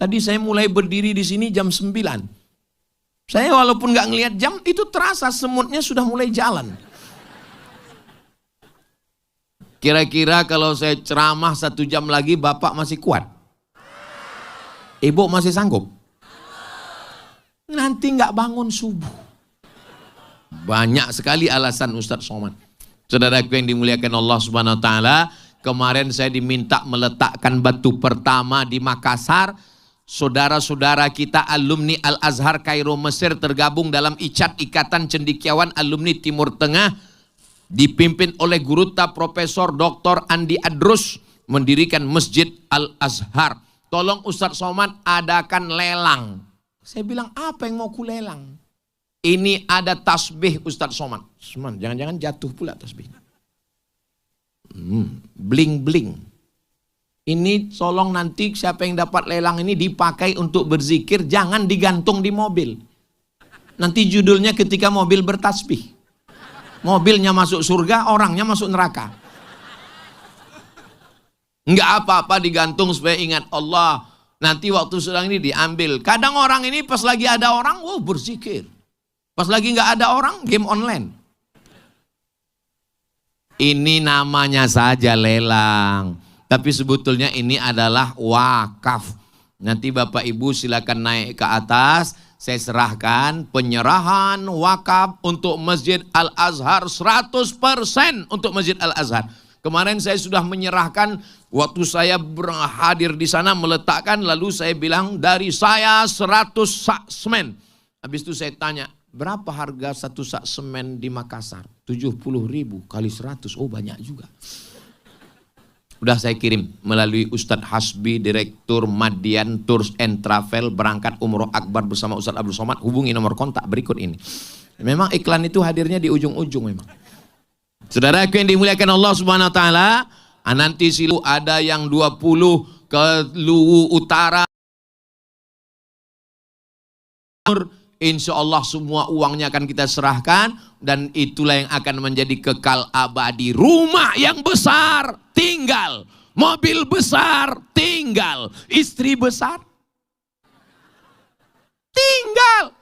Tadi saya mulai berdiri di sini jam 9. Saya walaupun nggak ngelihat jam, itu terasa semutnya sudah mulai jalan. Kira-kira kalau saya ceramah 1 jam lagi Bapak masih kuat? Ibu masih sanggup? Nanti nggak bangun subuh. Banyak sekali alasan Ustadz Somad. Saudaraku yang dimuliakan Allah Subhanahu Wa Taala, kemarin saya diminta meletakkan batu pertama di Makassar. Saudara-saudara kita alumni Al-Azhar Kairo Mesir tergabung dalam ICAT, Ikatan Cendekiawan Alumni Timur Tengah, dipimpin oleh Guruta Profesor Dr. Andi Adrus, mendirikan Masjid Al-Azhar. Tolong Ustadz Somad adakan lelang. Saya bilang, apa yang mau ku lelang? Ini ada tasbih Ustadz Somad. Jangan-jangan jatuh pula tasbihnya. Bling-bling. Ini tolong nanti siapa yang dapat lelang ini dipakai untuk berzikir, jangan digantung di mobil. Nanti judulnya ketika mobil bertasbih. Mobilnya masuk surga, orangnya masuk neraka. Enggak apa-apa digantung supaya ingat Allah. Nanti waktu sedang ini diambil. Kadang orang ini pas lagi ada orang, berzikir. Pas lagi nggak ada orang, game online. Ini namanya saja lelang. Tapi sebetulnya ini adalah wakaf. Nanti Bapak Ibu silakan naik ke atas. Saya serahkan penyerahan wakaf untuk Masjid Al-Azhar 100% untuk Masjid Al-Azhar. Kemarin saya sudah menyerahkan waktu saya berhadir di sana meletakkan, lalu saya bilang dari saya 100 sak semen. Habis itu saya tanya, berapa harga 1 sak semen di Makassar? 70.000 kali 100, banyak juga. Udah saya kirim melalui Ustadz Hasbi, Direktur Madian Tours and Travel, berangkat umroh akbar bersama Ustadz Abdul Somad. Hubungi nomor kontak berikut ini. Memang iklan itu hadirnya di ujung-ujung memang. Saudaraku yang dimuliakan Allah Subhanahu Wa Taala, nanti silu ada yang 20 ke Luwu Utara. Insya Allah semua uangnya akan kita serahkan dan itulah yang akan menjadi kekal abadi. Rumah yang besar tinggal, mobil besar tinggal, istri besar tinggal.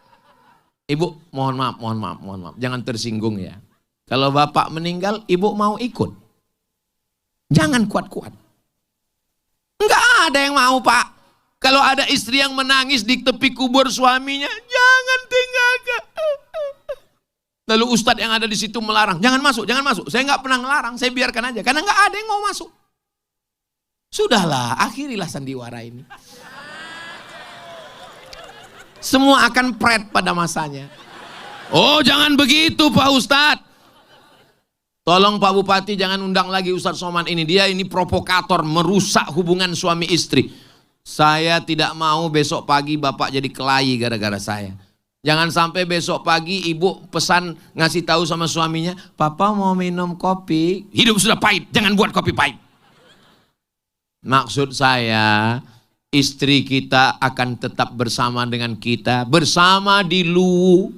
Ibu, mohon maaf. Jangan tersinggung ya. Kalau bapak meninggal, ibu mau ikut. Jangan kuat-kuat. Enggak ada yang mau, Pak. Kalau ada istri yang menangis di tepi kubur suaminya, jangan tinggalkan. Lalu ustadz yang ada di situ melarang, jangan masuk. Saya nggak pernah ngelarang, saya biarkan aja. Karena nggak ada yang mau masuk. Sudahlah, akhirilah sandiwara ini. Semua akan pret pada masanya. Oh, jangan begitu Pak Ustadz. Tolong Pak Bupati jangan undang lagi Ustadz Somad ini. Dia ini provokator, merusak hubungan suami istri. Saya tidak mau besok pagi Bapak jadi kelahi gara-gara saya. Jangan sampai besok pagi ibu pesan ngasih tahu sama suaminya, Papa mau minum kopi. Hidup sudah pahit, jangan buat kopi pahit. Maksud saya, istri kita akan tetap bersama dengan kita, bersama di Luwu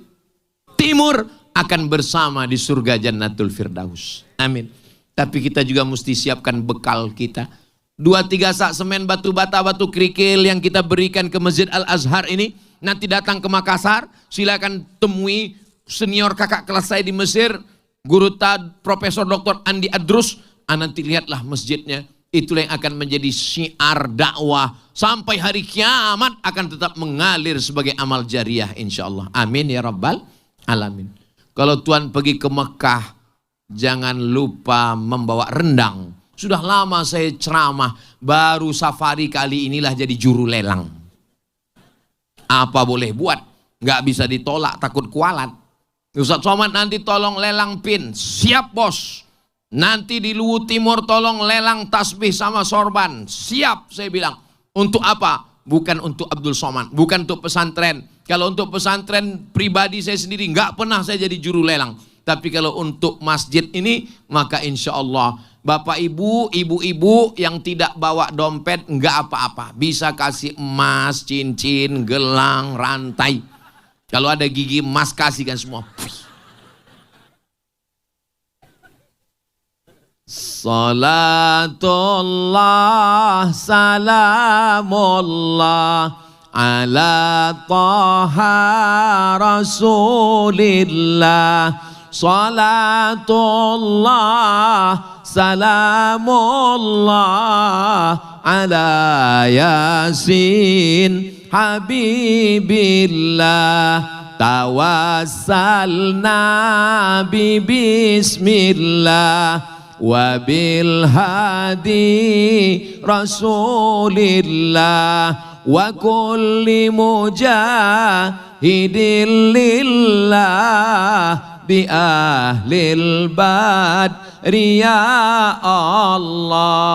Timur, akan bersama di surga Jannatul Firdaus. Amin. Tapi kita juga mesti siapkan bekal kita. 2-3 sak semen, batu bata, batu kerikil yang kita berikan ke Masjid Al-Azhar ini. Nanti datang ke Makassar, silakan temui senior kakak kelas saya di Mesir, Guru Tad, Profesor Dr. Andi Adrus. Nanti lihatlah masjidnya. Itulah yang akan menjadi syiar dakwah sampai hari kiamat, akan tetap mengalir sebagai amal jariah insyaallah. Amin ya rabbal alamin. Kalau Tuhan pergi ke Mekah, jangan lupa membawa rendang. Sudah lama saya ceramah, baru safari kali inilah jadi juru lelang. Apa boleh buat? Nggak bisa ditolak, takut kualat. Ustadz Somad nanti tolong lelang pin. Siap bos. Nanti di Luwu Timur tolong lelang tasbih sama sorban. Siap saya bilang. Untuk apa? Bukan untuk Abdul Somad, bukan untuk pesantren. Kalau untuk pesantren pribadi saya sendiri nggak pernah saya jadi juru lelang. Tapi kalau untuk masjid ini, maka insya Allah bapak ibu, ibu-ibu yang tidak bawa dompet nggak apa-apa. Bisa kasih emas, cincin, gelang, rantai. Kalau ada gigi emas kasihkan semua. Salatullah salamullah ala taha rasulillah. Salatullah salamullah ala yasin habibillah. Tawassalna bi bismillah wa bil hadi rasulillah wa kulli mujahidin lillah bi ahlil badri ya Allah.